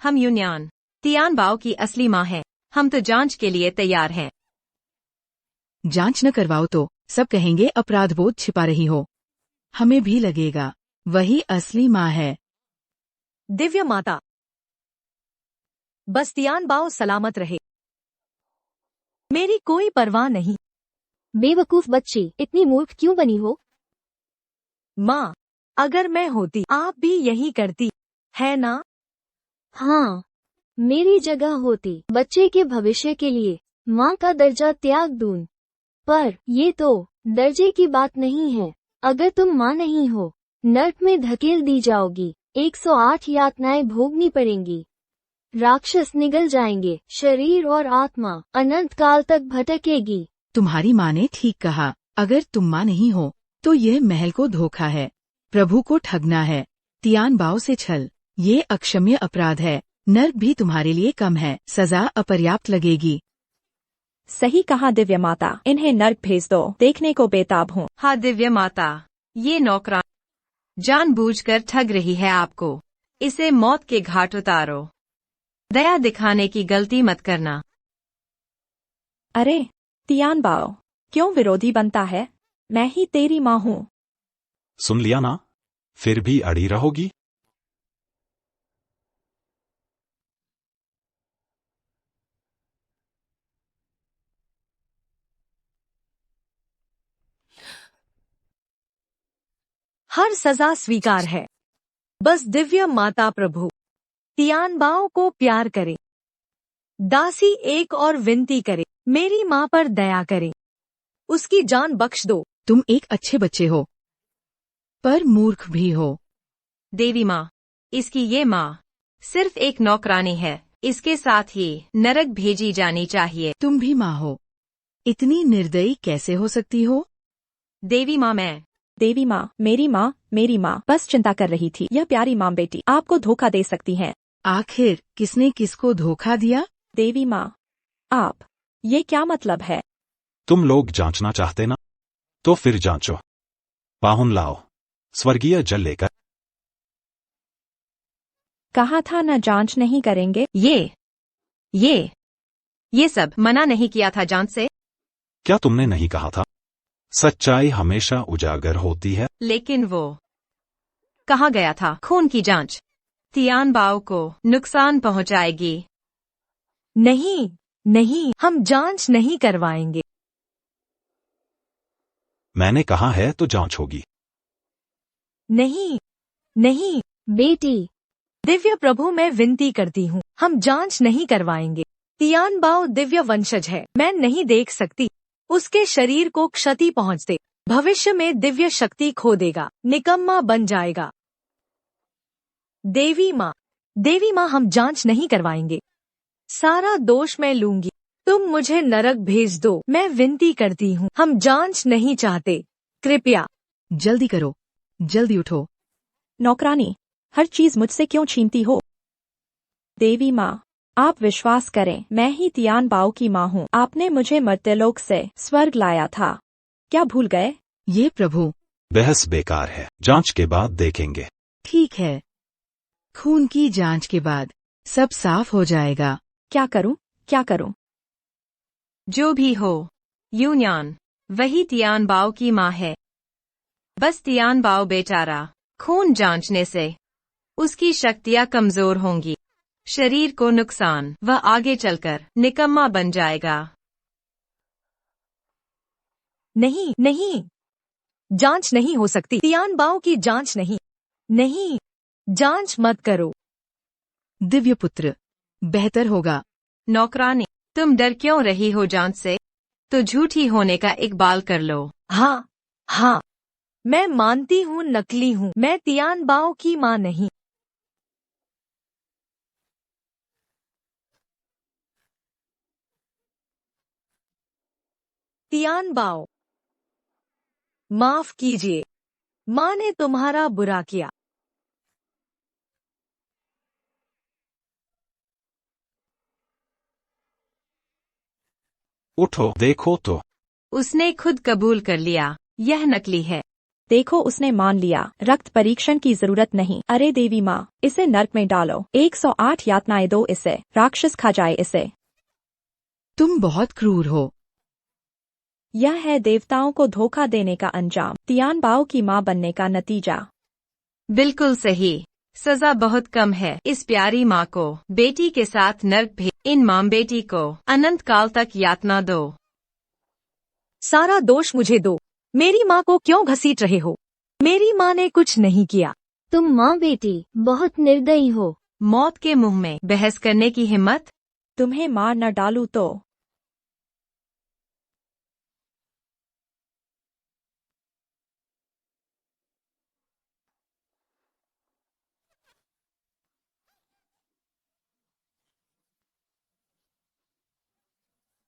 हम यूनियन तियान बाओ की असली माँ हैं। हम तो जांच के लिए तैयार हैं। जांच न करवाओ तो सब कहेंगे अपराध बोध छिपा रही हो। हमें भी लगेगा वही असली माँ है। दिव्य माता, बस तियान बाओ सलामत रहे, मेरी कोई परवाह नहीं। बेवकूफ बच्ची, इतनी मूर्ख क्यों बनी हो? माँ, अगर मैं होती आप भी यही करती, है ना? हाँ, मेरी जगह होती बच्चे के भविष्य के लिए माँ का दर्जा त्याग दूं। पर ये तो दर्जे की बात नहीं है। अगर तुम माँ नहीं हो, नर्क में धकेल दी जाओगी। 108 यातनाएं भोगनी पड़ेंगी। राक्षस निगल जाएंगे, शरीर और आत्मा अनंत काल तक भटकेगी। तुम्हारी माँ ने ठीक कहा। अगर तुम माँ नहीं हो तो यह महल को धोखा है, प्रभु को ठगना है, तियान बाओ से छल, ये अक्षम्य अपराध है। नर्क भी तुम्हारे लिए कम है, सजा अपर्याप्त लगेगी। सही कहा दिव्य माता, इन्हें नर्क भेज दो, देखने को बेताब हूँ। हाँ दिव्य माता, ये नौकरान जानबूझकर ठग रही है आपको। इसे मौत के घाट उतारो। दया दिखाने की गलती मत करना। अरे तियान बाओ, क्यों विरोधी बनता है? मैं ही तेरी माँ हूँ। सुन लिया ना? फिर भी अड़ी रहोगी? हर सजा स्वीकार है। बस दिव्य माता प्रभु तियान बाओ को प्यार करे। दासी एक और विनती करे, मेरी माँ पर दया करे, उसकी जान बख्श दो। तुम एक अच्छे बच्चे हो, पर मूर्ख भी हो। देवी माँ, इसकी ये माँ सिर्फ एक नौकरानी है, इसके साथ ही नरक भेजी जानी चाहिए। तुम भी माँ हो, इतनी निर्दयी कैसे हो सकती हो? देवी माँ, मैं देवी माँ, मेरी माँ बस चिंता कर रही थी। यह प्यारी माँ बेटी आपको धोखा दे सकती हैं। आखिर किसने किसको धोखा दिया? देवी माँ, आप, ये क्या मतलब है? तुम लोग जांचना चाहते ना? तो फिर जांचो। पाहुन लाओ, स्वर्गीय जल लेकर। कहा था न जांच नहीं करेंगे। ये सब मना नहीं किया था जांच से। क्या तुमने नहीं कहा था सच्चाई हमेशा उजागर होती है? लेकिन वो कहा गया था खून की जांच तियान बाओ को नुकसान पहुंचाएगी। नहीं नहीं, हम जांच नहीं करवाएंगे। मैंने कहा है तो जांच होगी। नहीं नहीं, बेटी, दिव्य प्रभु मैं विनती करती हूँ, हम जांच नहीं करवाएंगे। तियान बाओ दिव्य वंशज है, मैं नहीं देख सकती उसके शरीर को क्षति पहुँचते। भविष्य में दिव्य शक्ति खो देगा, निकम्मा बन जाएगा। देवी माँ हम जांच नहीं करवाएंगे। सारा दोष मैं लूंगी। तुम मुझे नरक भेज दो, मैं विनती करती हूँ, हम जांच नहीं चाहते, कृपया। जल्दी करो, जल्दी उठो। नौकरानी, हर चीज मुझसे क्यों छीनती हो? देवी माँ, आप विश्वास करें, मैं ही तियान बाओ की माँ हूँ। आपने मुझे मर्त्यलोक से स्वर्ग लाया था, क्या भूल गए? ये प्रभु, बहस बेकार है, जांच के बाद देखेंगे। ठीक है, खून की जांच के बाद सब साफ हो जाएगा। क्या करूं? जो भी हो, यूनियन वही तियान बाओ की माँ है। बस तियान बाओ बेचारा खून जांचने से उसकी शक्तियाँ कमजोर होंगी, शरीर को नुकसान, वह आगे चलकर निकम्मा बन जाएगा। नहीं, जांच नहीं हो सकती। तियान बाओ की जांच नहीं, जांच मत करो। दिव्य पुत्र, बेहतर होगा। नौकरानी, तुम डर क्यों रही हो जांच से? तो झूठी होने का इकबाल कर लो। हाँ, मैं मानती हूँ नकली हूँ, मैं तियान बाओ की माँ नहीं। तियान बाओ, माफ कीजिए, माँ ने तुम्हारा बुरा किया। उठो, देखो तो। उसने खुद कबूल कर लिया, यह नकली है। देखो उसने मान लिया, रक्त परीक्षण की जरूरत नहीं। अरे देवी माँ, इसे नर्क में डालो, 108 यातनाएं दो इसे, राक्षस खा जाए इसे। तुम बहुत क्रूर हो। यह है देवताओं को धोखा देने का अंजाम, तियान बाओ की माँ बनने का नतीजा। बिल्कुल सही, सजा बहुत कम है। इस प्यारी माँ को बेटी के साथ नर्क भेज, इन माँ बेटी को अनंत काल तक यातना दो। सारा दोष मुझे दो, मेरी माँ को क्यों घसीट रहे हो? मेरी माँ ने कुछ नहीं किया। तुम माँ बेटी बहुत निर्दयी हो। मौत के मुंह में बहस करने की हिम्मत? तुम्हें मार न डालूं तो।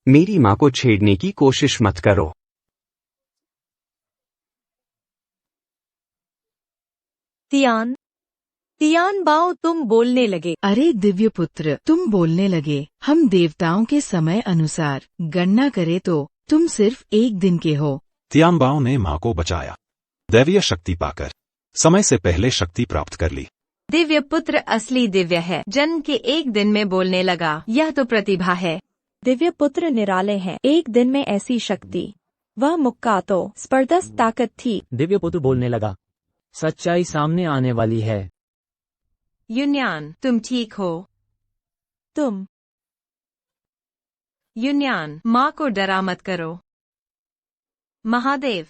मेरी माँ को छेड़ने की कोशिश मत करो। तियान बाओ, तुम बोलने लगे। अरे दिव्य पुत्र, तुम बोलने लगे। हम देवताओं के समय अनुसार गणना करें तो तुम सिर्फ 1 दिन के हो। तियानबाओ ने माँ को बचाया, दैवीय शक्ति पाकर समय से पहले शक्ति प्राप्त कर ली। दिव्य पुत्र असली दिव्य है, जन्म के 1 दिन में बोलने लगा, यह तो प्रतिभा है। दिव्य पुत्र निराले हैं, 1 दिन में ऐसी शक्ति, वह मुक्का तो स्पर्धस ताकत थी। दिव्य पुत्र बोलने लगा, सच्चाई सामने आने वाली है। युन्यान, तुम ठीक हो? तुम युन्यान, माँ को डरा मत करो। महादेव,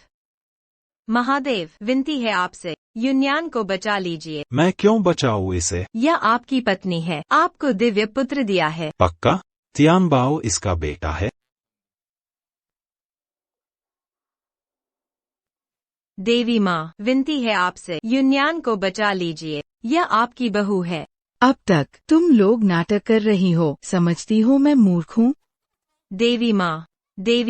महादेव, विनती है आपसे, युन्यान को बचा लीजिए। मैं क्यों बचाऊं इसे? यह आपकी पत्नी है, आपको दिव्य पुत्र दिया है। पक्का? तियानबाओ इसका बेटा है? देवी माँ, विनती है आपसे, युन्यान को बचा लीजिए, यह आपकी बहू है। अब तक तुम लोग नाटक कर रही हो, समझती हो मैं मूर्ख हूँ? देवी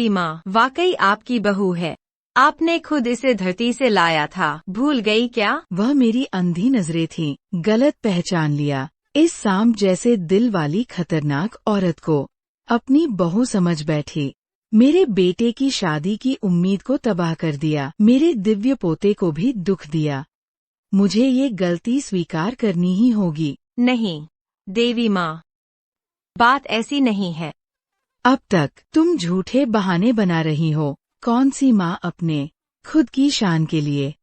माँ, वाकई आपकी बहू है। आपने खुद इसे धरती से लाया था, भूल गई क्या? वह मेरी अंधी नजरें थीं, गलत पहचान लिया। इस सांप जैसे दिल वाली खतरनाक औरत को अपनी बहू समझ बैठी। मेरे बेटे की शादी की उम्मीद को तबाह कर दिया, मेरे दिव्य पोते को भी दुख दिया। मुझे ये गलती स्वीकार करनी ही होगी। नहीं देवी माँ, बात ऐसी नहीं है। अब तक तुम झूठे बहाने बना रही हो। कौन सी माँ अपने खुद की शान के लिए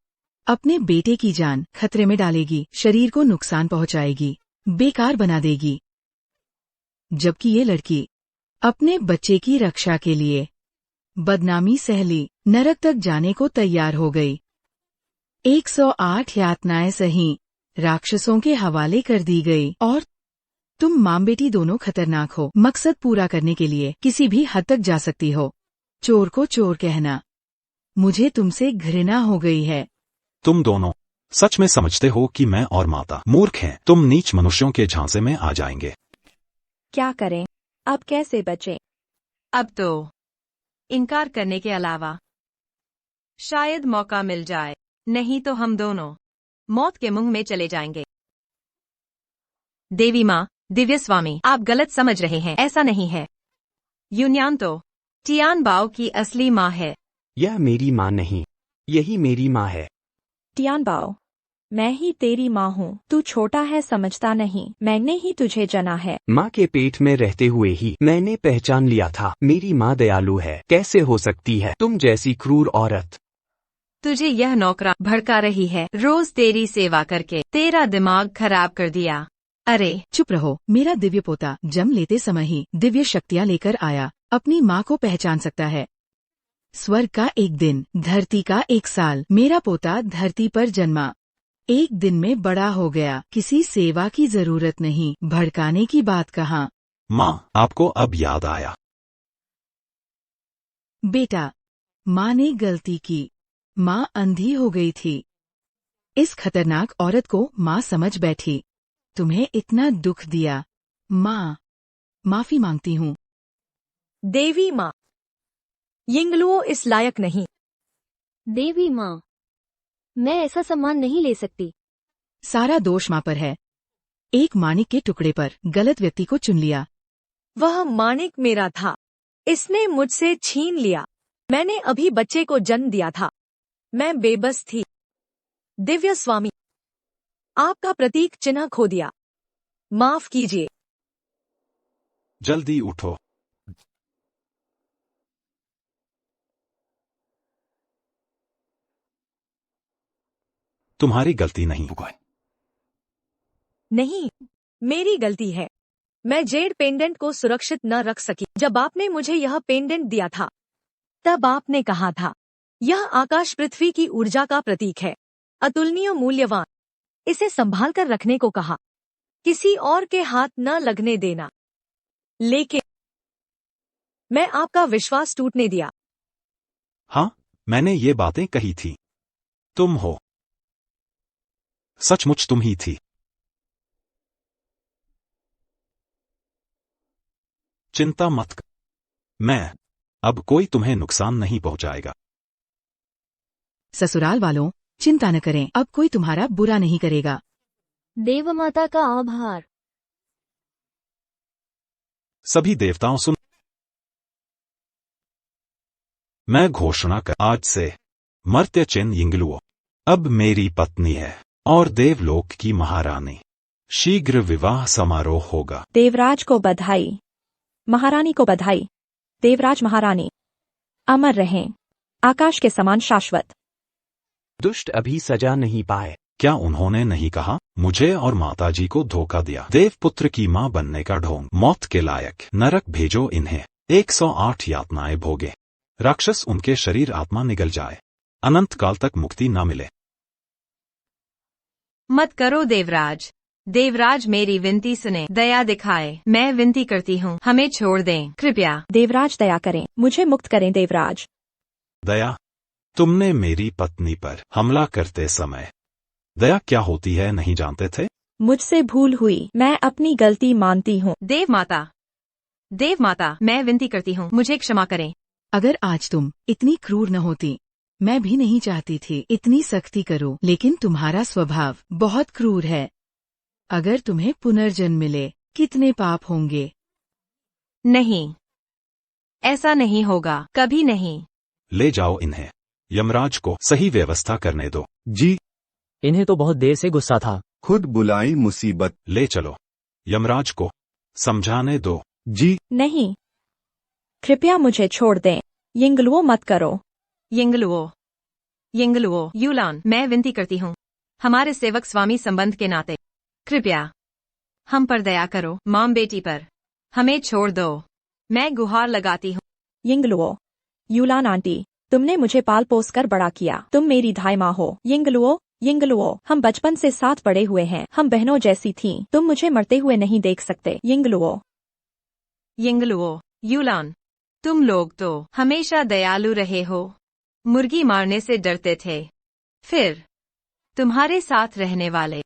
अपने बेटे की जान खतरे में डालेगी, शरीर को नुकसान पहुंचाएगी, बेकार बना देगी, जबकि ये लड़की अपने बच्चे की रक्षा के लिए बदनामी सह ली, नरक तक जाने को तैयार हो गई। 108 यातनाएं सही, राक्षसों के हवाले कर दी गई। और तुम माँ बेटी दोनों खतरनाक हो, मकसद पूरा करने के लिए किसी भी हद तक जा सकती हो। चोर को चोर कहना, मुझे तुमसे घृणा हो गई है। तुम दोनों सच में समझते हो कि मैं और माता मूर्ख हैं? तुम नीच मनुष्यों के झांसे में आ जाएंगे। क्या करें, अब कैसे बचें? अब तो इनकार करने के अलावा शायद मौका मिल जाए, नहीं तो हम दोनों मौत के मुंह में चले जाएंगे। देवी माँ, दिव्य स्वामी, आप गलत समझ रहे हैं, ऐसा नहीं है। युन्यान तो तियान बाओ की असली माँ है। यह मेरी माँ नहीं, यही मेरी माँ है। तियान बाओ, मैं ही तेरी माँ हूँ, तू छोटा है समझता नहीं, मैंने ही तुझे जना है। माँ के पेट में रहते हुए ही मैंने पहचान लिया था, मेरी माँ दयालु है, कैसे हो सकती है तुम जैसी क्रूर औरत? तुझे यह नौकरा भड़का रही है, रोज तेरी सेवा करके तेरा दिमाग खराब कर दिया। अरे चुप रहो, मेरा दिव्य पोता जन्म लेते समय ही दिव्य शक्तियाँ लेकर आया, अपनी माँ को पहचान सकता है। स्वर्ग का 1 दिन, धरती का 1 साल। मेरा पोता धरती पर जन्मा, 1 दिन में बड़ा हो गया, किसी सेवा की जरूरत नहीं, भड़काने की बात कहाँ। माँ, आपको अब याद आया? बेटा, माँ ने गलती की, माँ अंधी हो गई थी। इस खतरनाक औरत को माँ समझ बैठी, तुम्हें इतना दुख दिया, माँ माफी मांगती हूँ। देवी माँ, यिंगलुओ इस लायक नहीं। देवी माँ, मैं ऐसा सम्मान नहीं ले सकती। सारा दोष माँ पर है। एक माणिक के टुकड़े पर गलत व्यक्ति को चुन लिया। वह माणिक मेरा था, इसने मुझसे छीन लिया। मैंने अभी बच्चे को जन्म दिया था, मैं बेबस थी। दिव्य स्वामी, आपका प्रतीक चिन्ह खो दिया, माफ कीजिए। जल्दी उठो। तुम्हारी गलती नहीं। नहीं, मेरी गलती है। मैं जेड पेंडेंट को सुरक्षित न रख सकी। जब आपने मुझे यह पेंडेंट दिया था, तब आपने कहा था, यह आकाश पृथ्वी की ऊर्जा का प्रतीक है, अतुलनीय मूल्यवान। इसे संभाल कर रखने को कहा, किसी और के हाथ न लगने देना। लेकिन मैं आपका विश्वास टूटने दिया। हाँ, मैंने ये बातें कही थी। तुम हो, सचमुच तुम ही थी। चिंता मत कर, मैं अब कोई तुम्हें नुकसान नहीं पहुंचाएगा। ससुराल वालों, चिंता न करें, अब कोई तुम्हारा बुरा नहीं करेगा। देवमाता का आभार। सभी देवताओं सुन, मैं घोषणा कर, आज से मर्त्य चेन यिंगलुओ अब मेरी पत्नी है और देवलोक की महारानी। शीघ्र विवाह समारोह होगा। देवराज को बधाई, महारानी को बधाई। देवराज महारानी अमर रहें, आकाश के समान शाश्वत। दुष्ट अभी सजा नहीं पाए। क्या उन्होंने नहीं कहा, मुझे और माताजी को धोखा दिया। देवपुत्र की मां बनने का ढोंग, मौत के लायक। नरक भेजो इन्हें, 108 यातनाएं भोगे। राक्षस उनके शरीर आत्मा निगल जाए, अनंत काल तक मुक्ति न मिले। मत करो देवराज। देवराज मेरी विनती सुने, दया दिखाए। मैं विनती करती हूँ, हमें छोड़ दें कृपया। देवराज दया करें, मुझे मुक्त करें देवराज। दया, तुमने मेरी पत्नी पर हमला करते समय दया क्या होती है नहीं जानते थे? मुझसे भूल हुई, मैं अपनी गलती मानती हूँ। देव माता, मैं विनती करती हूँ, मुझे क्षमा करें। अगर आज तुम इतनी क्रूर न होती, मैं भी नहीं चाहती थी इतनी सख्ती करो, लेकिन तुम्हारा स्वभाव बहुत क्रूर है। अगर तुम्हें पुनर्जन्म मिले, कितने पाप होंगे। नहीं, ऐसा नहीं होगा, कभी नहीं। ले जाओ इन्हें, यमराज को सही व्यवस्था करने दो। जी, इन्हें तो बहुत देर से गुस्सा था। खुद बुलाई मुसीबत। ले चलो, यमराज को समझाने दो। जी, नहीं, कृपया मुझे छोड़ दें, यिंगलुओ मत करो। यिंगलुओ, यूलान, मैं विनती करती हूँ, हमारे सेवक स्वामी संबंध के नाते कृपया हम पर दया करो। माम बेटी पर हमें छोड़ दो, मैं गुहार लगाती हूँ। यिंगलुओ, यूलान आंटी, तुमने मुझे पाल पोस कर बड़ा किया, तुम मेरी धाई माँ हो। यिंगलुओ, हम बचपन से साथ बड़े हुए हैं, हम बहनों जैसी थीं, तुम मुझे मरते हुए नहीं देख सकते। यिंगलुओ, यूलान, तुम लोग तो हमेशा दयालु रहे हो, मुर्गी मारने से डरते थे। फिर तुम्हारे साथ रहने वाले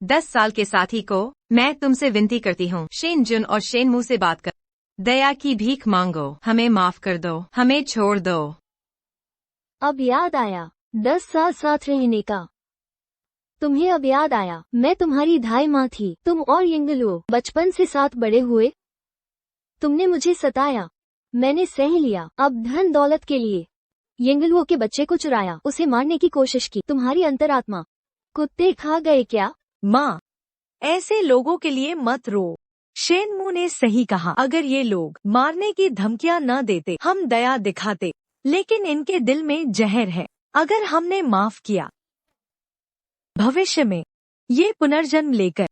10 साल के साथी को मैं तुमसे विनती करती हूँ, शेन जुन और शेन मू से बात कर, दया की भीख मांगो, हमें माफ कर दो, हमें छोड़ दो। अब याद आया 10 साल साथ रहने का। तुम्हें अब याद आया, मैं तुम्हारी धाई माँ थी, तुम और यिंगलुओ बचपन से साथ बड़े हुए। तुमने मुझे सताया, मैंने सह लिया। अब धन दौलत के लिए यिंगलुओ के बच्चे को चुराया, उसे मारने की कोशिश की। तुम्हारी अंतरात्मा कुत्ते खा गए क्या? माँ, ऐसे लोगों के लिए मत रो। शेनमू ने सही कहा, अगर ये लोग मारने की धमकियां न देते, हम दया दिखाते, लेकिन इनके दिल में जहर है। अगर हमने माफ किया, भविष्य में ये पुनर्जन्म लेकर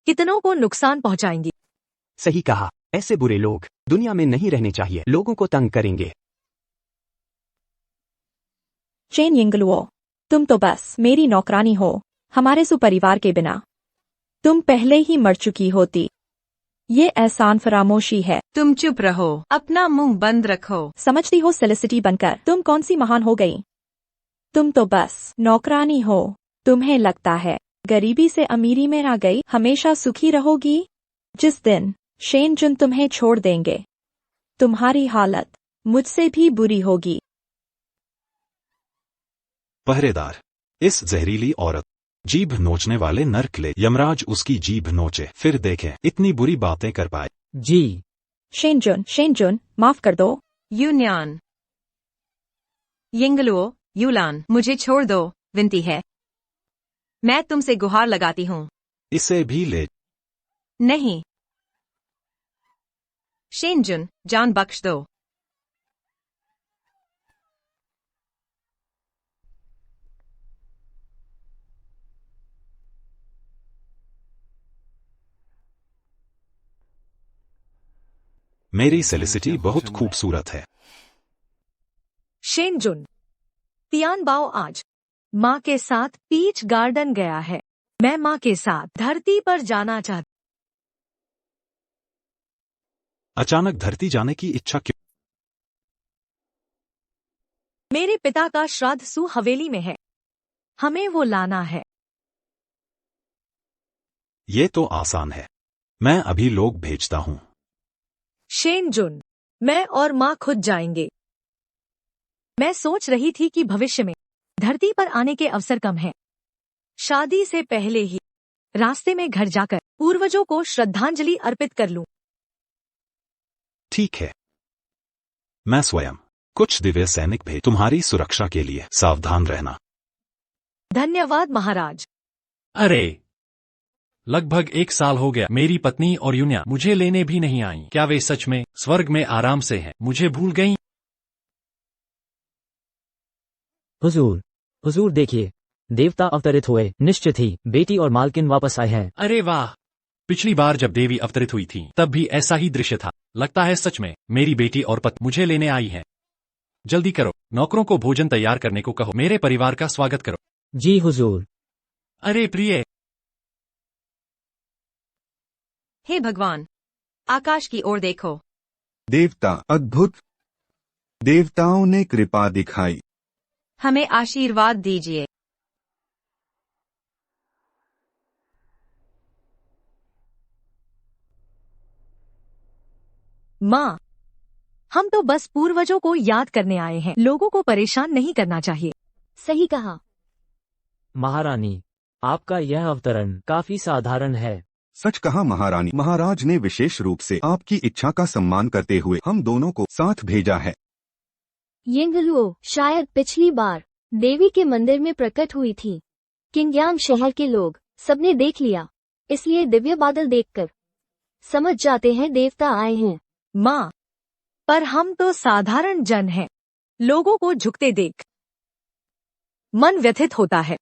कितनों को नुकसान पहुंचाएंगी। सही कहा, ऐसे बुरे लोग दुनिया में नहीं रहने चाहिए, लोगों को तंग करेंगे। चेन यिंगलुओ, तुम तो बस मेरी नौकरानी हो, हमारे सुपरिवार के बिना तुम पहले ही मर चुकी होती। ये एहसान फरामोशी है। तुम चुप रहो, अपना मुंह बंद रखो। समझती हो सेलिसिटी बनकर तुम कौन सी महान हो गई? तुम तो बस नौकरानी हो। तुम्हें लगता है गरीबी से अमीरी में आ गई हमेशा सुखी रहोगी? जिस दिन शेन जुन तुम्हें छोड़ देंगे, तुम्हारी हालत मुझसे भी बुरी होगी। पहरेदार, इस जहरीली औरत जीभ नोचने वाले नर्क ले यमराज उसकी जीभ नोचे, फिर देखें इतनी बुरी बातें कर पाए। जी। शेनजुन, माफ कर दो। यून्यान, यिंगलुओ, यूलान, मुझे छोड़ दो, विनती है। मैं तुमसे गुहार लगाती हूँ। इसे भी ले। नहीं। शेनजुन, जान बख्श दो। मेरी सेलिसिटी बहुत खूबसूरत है। शेनजुन, तियानबाओ आज माँ के साथ पीच गार्डन गया है। मैं माँ के साथ धरती पर जाना चाहती। अचानक धरती जाने की इच्छा क्यों? मेरे पिता का श्राद्ध सू हवेली में है, हमें वो लाना है। ये तो आसान है, मैं अभी लोग भेजता हूँ। शेनजुन, मैं और माँ खुद जाएंगे। मैं सोच रही थी कि भविष्य में धरती पर आने के अवसर कम हैं। शादी से पहले ही रास्ते में घर जाकर पूर्वजों को श्रद्धांजलि अर्पित कर लूं। ठीक है, मैं स्वयं कुछ दिव्य सैनिक भेज तुम्हारी सुरक्षा के लिए। सावधान रहना। धन्यवाद महाराज। अरे, लगभग 1 साल हो गया मेरी पत्नी और यून्या मुझे लेने भी नहीं आई। क्या वे सच में स्वर्ग में आराम से हैं? मुझे भूल गईं? हुजूर देखिए, देवता अवतरित हुए। निश्चित ही बेटी और मालकिन वापस आए हैं। अरे वाह, पिछली बार जब देवी अवतरित हुई थी तब भी ऐसा ही दृश्य था। लगता है सच में मेरी बेटी और पत्नी मुझे लेने आई हैं। जल्दी करो, नौकरों को भोजन तैयार करने को कहो। मेरे परिवार का स्वागत करो। जी हुजूर। अरे प्रिय, हे भगवान, आकाश की ओर देखो। देवता अद्भुत। देवताओं ने कृपा दिखाई। हमें आशीर्वाद दीजिए। माँ, हम तो बस पूर्वजों को याद करने आए हैं, लोगों को परेशान नहीं करना चाहिए। सही कहा। महारानी, आपका यह अवतरण काफी साधारण है। सच कहा महारानी। महाराज ने विशेष रूप से आपकी इच्छा का सम्मान करते हुए हम दोनों को साथ भेजा है। यिंगलुओ शायद पिछली बार देवी के मंदिर में प्रकट हुई थी। किंगयांग शहर के लोग सबने देख लिया, इसलिए दिव्य बादल देखकर समझ जाते हैं देवता आए हैं। माँ, पर हम तो साधारण जन हैं। लोगों को झुकते देख मन व्यथित होता है।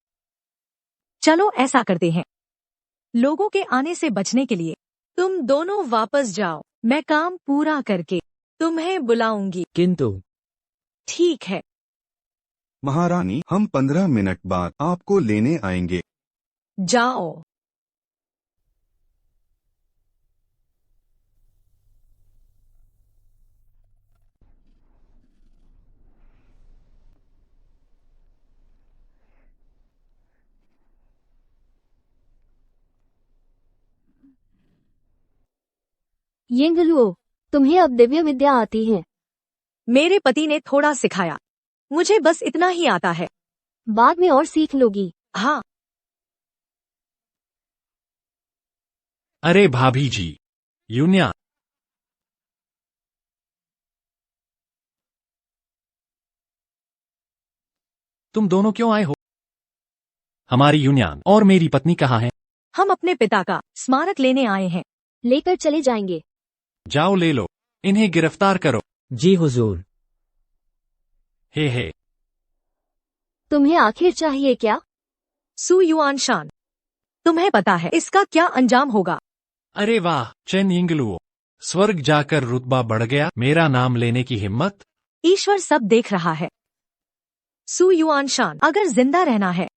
चलो ऐसा करते हैं, लोगों के आने से बचने के लिए तुम दोनों वापस जाओ। मैं काम पूरा करके तुम्हें बुलाऊंगी। किंतु ठीक है महारानी, हम 15 मिनट बाद आपको लेने आएंगे। जाओ। यिंगलुओ, तुम्हें अब दिव्य विद्या आती है। मेरे पति ने थोड़ा सिखाया, मुझे बस इतना ही आता है। बाद में और सीख लोगी। हाँ। अरे भाभी जी, यून्या, तुम दोनों क्यों आए हो? हमारी यून्यान और मेरी पत्नी कहाँ हैं? हम अपने पिता का स्मारक लेने आए हैं। लेकर चले जाएंगे। जाओ ले लो, इन्हें गिरफ्तार करो। जी हुजूर। हे, तुम्हें आखिर चाहिए क्या? सू युआनशान, तुम्हें पता है इसका क्या अंजाम होगा? अरे वाह, चेन यिंगलुओ, स्वर्ग जाकर रुतबा बढ़ गया। मेरा नाम लेने की हिम्मत। ईश्वर सब देख रहा है। सू युआनशान, अगर जिंदा रहना है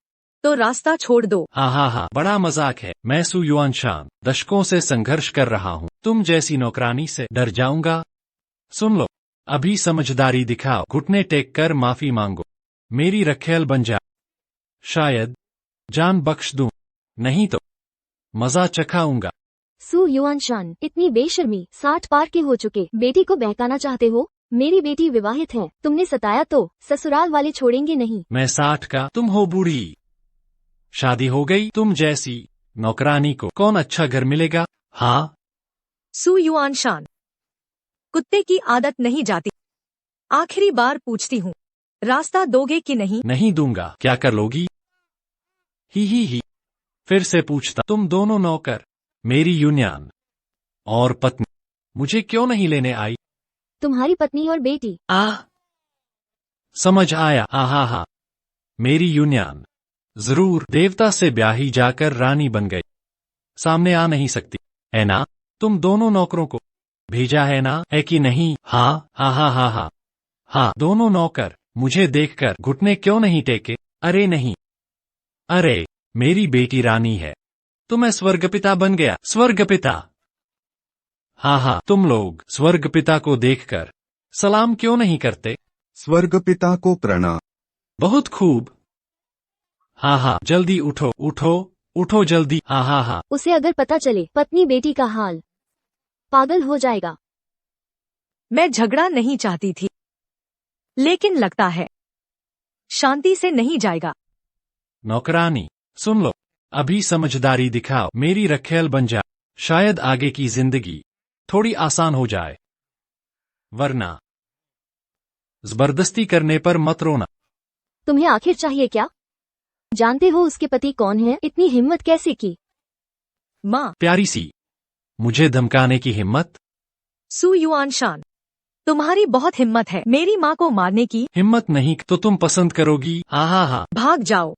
तो रास्ता छोड़ दो। हाँ, बड़ा मजाक है। मैं सू युआनशान दशकों से संघर्ष कर रहा हूँ। तुम जैसी नौकरानी से डर जाऊंगा? सुन लो, अभी समझदारी दिखाओ, घुटने टेक कर माफी मांगो, मेरी रखेल बन जा। शायद जान बख्श दूं, नहीं तो मजा चखाऊंगा। सू युआनशान, इतनी बेशर्मी। 60 पार के हो चुके बेटी को बहकाना चाहते हो? मेरी बेटी विवाहित है, तुमने सताया तो ससुराल वाले छोड़ेंगे नहीं। मैं 60 का, तुम हो बूढ़ी। शादी हो गई, तुम जैसी नौकरानी को कौन अच्छा घर मिलेगा। हाँ। सु युआन शान। कुत्ते की आदत नहीं जाती। आखिरी बार पूछती हूँ, रास्ता दोगे कि नहीं? नहीं दूंगा। क्या कर लोगी? ही। फिर से पूछता, तुम दोनों नौकर मेरी यूनियन और पत्नी मुझे क्यों नहीं लेने आई? तुम्हारी पत्नी और बेटी। समझ आया। हा। मेरी यूनियन जरूर देवता से ब्याही जाकर रानी बन गई, सामने आ नहीं सकती है ना? तुम दोनों नौकरों को भेजा है ना, है कि नहीं? हाँ। दोनों नौकर मुझे देखकर घुटने क्यों नहीं टेके? अरे नहीं, अरे मेरी बेटी रानी है तो मैं स्वर्गपिता बन गया। स्वर्गपिता? हाँ, तुम लोग स्वर्गपिता को देखकर सलाम क्यों नहीं करते? स्वर्गपिता को प्रणाम। बहुत खूब। हाँ, जल्दी उठो जल्दी। हाँ। उसे अगर पता चले पत्नी बेटी का हाल, पागल हो जाएगा। मैं झगड़ा नहीं चाहती थी, लेकिन लगता है शांति से नहीं जाएगा। नौकरानी सुन लो, अभी समझदारी दिखाओ, मेरी रखेल बन जा, शायद आगे की जिंदगी थोड़ी आसान हो जाए, वरना जबरदस्ती करने पर मत रोना। तुम्हें आखिर चाहिए क्या? जानते हो उसके पति कौन है? इतनी हिम्मत कैसे की? माँ। प्यारी सी, मुझे धमकाने की हिम्मत? सु युआन शान, तुम्हारी बहुत हिम्मत है मेरी माँ को मारने की। हिम्मत नहीं तो तुम पसंद करोगी। हाँ। भाग जाओ।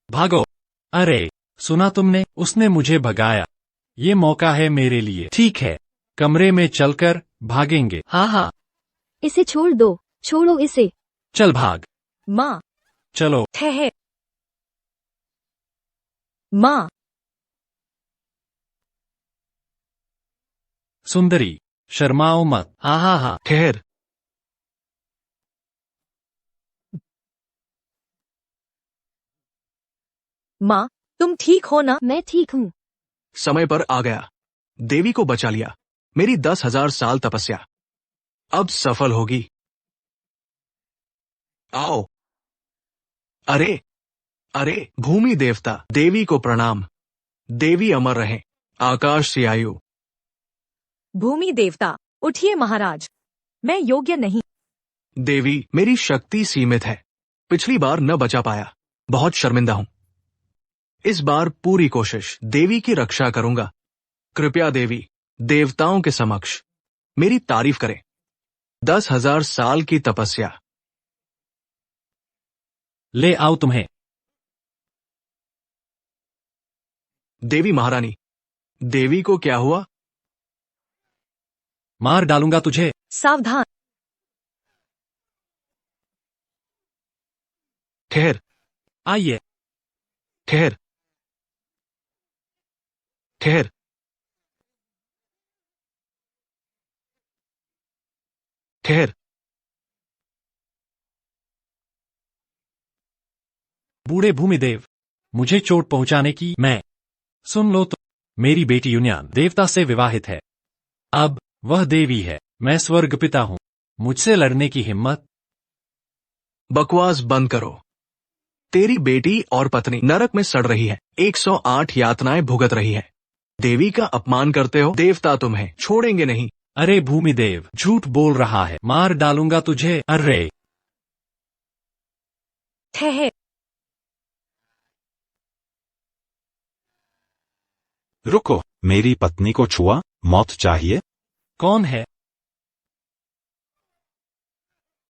भागो। अरे सुना तुमने, उसने मुझे भगाया, ये मौका है मेरे लिए। ठीक है, कमरे में चलकर भागेंगे। हाँ। इसे छोड़ दो, छोड़ो इसे। चल भाग। माँ। चलो। ठहर। माँ। सुंदरी, शर्माओ मत। हाँ। ठहर। माँ, तुम ठीक हो ना? मैं ठीक हूँ। समय पर आ गया, देवी को बचा लिया। मेरी 10,000 साल तपस्या अब सफल होगी। आओ। अरे भूमि देवता, देवी को प्रणाम। देवी अमर रहे, आकाश से आयु। भूमि देवता, उठिए महाराज, मैं योग्य नहीं। देवी, मेरी शक्ति सीमित है, पिछली बार न बचा पाया, बहुत शर्मिंदा हूं। इस बार पूरी कोशिश, देवी की रक्षा करूंगा। कृपया देवी, देवताओं के समक्ष मेरी तारीफ करें। 10,000 साल की तपस्या। ले आओ तुम्हें। देवी महारानी, देवी को क्या हुआ? मार डालूंगा तुझे। सावधान। ठहर। आइए। ठहर। बूढ़े भूमिदेव, मुझे चोट पहुंचाने की मैं। सुन लो तो, मेरी बेटी यूनियन देवता से विवाहित है, अब वह देवी है, मैं स्वर्गपिता हूं, मुझसे लड़ने की हिम्मत? बकवास बंद करो। तेरी बेटी और पत्नी नरक में सड़ रही है, 108 यातनाएं भुगत रही है। देवी का अपमान करते हो, देवता तुम्हें छोड़ेंगे नहीं। अरे भूमिदेव, झूठ बोल रहा है, मार डालूंगा तुझे। अरे ठहर। रुको, मेरी पत्नी को छुआ, मौत चाहिए? कौन है?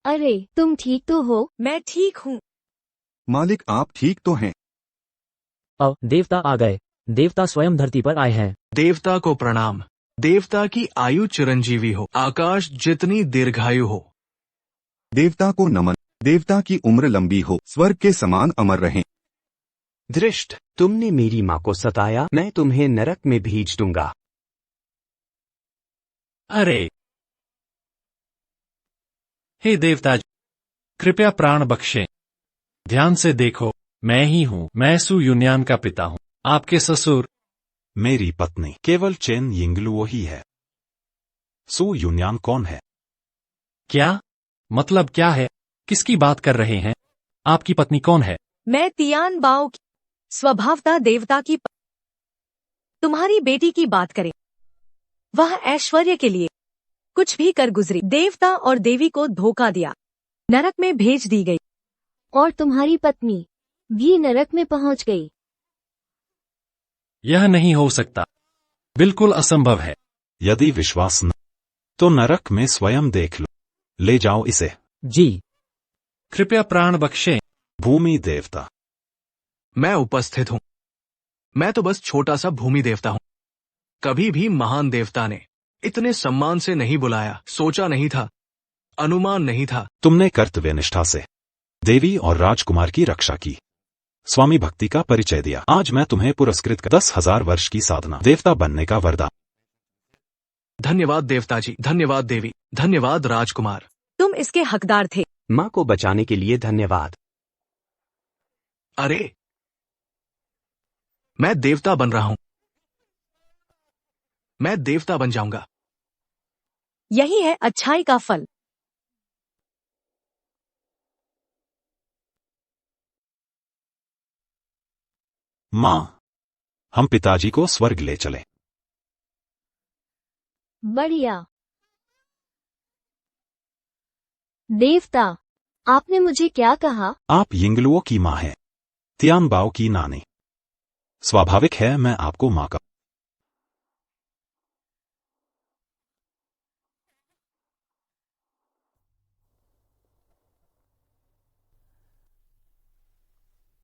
अरे तुम ठीक तो हो? मैं ठीक हूँ। मालिक, आप ठीक तो हैं? अब देवता आ गए, देवता स्वयं धरती पर आए हैं। देवता को प्रणाम। देवता की आयु चिरंजीवी हो, आकाश जितनी दीर्घायु हो। देवता को नमन। देवता की उम्र लंबी हो, स्वर्ग के समान अमर रहें। दृष्ट, तुमने मेरी माँ को सताया, मैं तुम्हें नरक में भेज दूंगा। अरे हे देवता जी, कृपया प्राण बख्शें। ध्यान से देखो, मैं ही हूँ, मैं सु यूनियन का पिता हूँ, आपके ससुर। मेरी पत्नी केवल चेन यिंगलुओ ही है। सु यूनियन कौन है? क्या? मतलब क्या है? किसकी बात कर रहे हैं? आपकी पत्नी कौन है? मैं तियान बाओ की स्वभावता देवता की तुम्हारी बेटी की बात करें। वह ऐश्वर्य के लिए कुछ भी कर गुजरी, देवता और देवी को धोखा दिया, नरक में भेज दी गई। और तुम्हारी पत्नी भी नरक में पहुंच गई। यह नहीं हो सकता, बिल्कुल असंभव है। यदि विश्वास न तो नरक में स्वयं देख लो। ले जाओ इसे। जी। कृपया प्राण बख्शें। भूमि देवता। मैं उपस्थित हूं। मैं तो बस छोटा सा भूमि देवता हूं। कभी भी महान देवता ने इतने सम्मान से नहीं बुलाया, सोचा नहीं था, अनुमान नहीं था। तुमने कर्तव्य निष्ठा से देवी और राजकुमार की रक्षा की, स्वामी भक्ति का परिचय दिया। आज मैं तुम्हें पुरस्कृत कर 10,000 वर्ष की साधना, देवता बनने का वरदान। धन्यवाद देवता जी, धन्यवाद देवी, धन्यवाद राजकुमार। तुम इसके हकदार थे। माँ को बचाने के लिए धन्यवाद। अरे, मैं देवता बन रहा हूं। मैं देवता बन जाऊंगा। यही है अच्छाई का फल। माँ, हम पिताजी को स्वर्ग ले चले। बढ़िया। देवता, आपने मुझे क्या कहा? आप यिंगलुओ की माँ हैं, तियान बाओ की नानी। स्वाभाविक है मैं आपको माँ का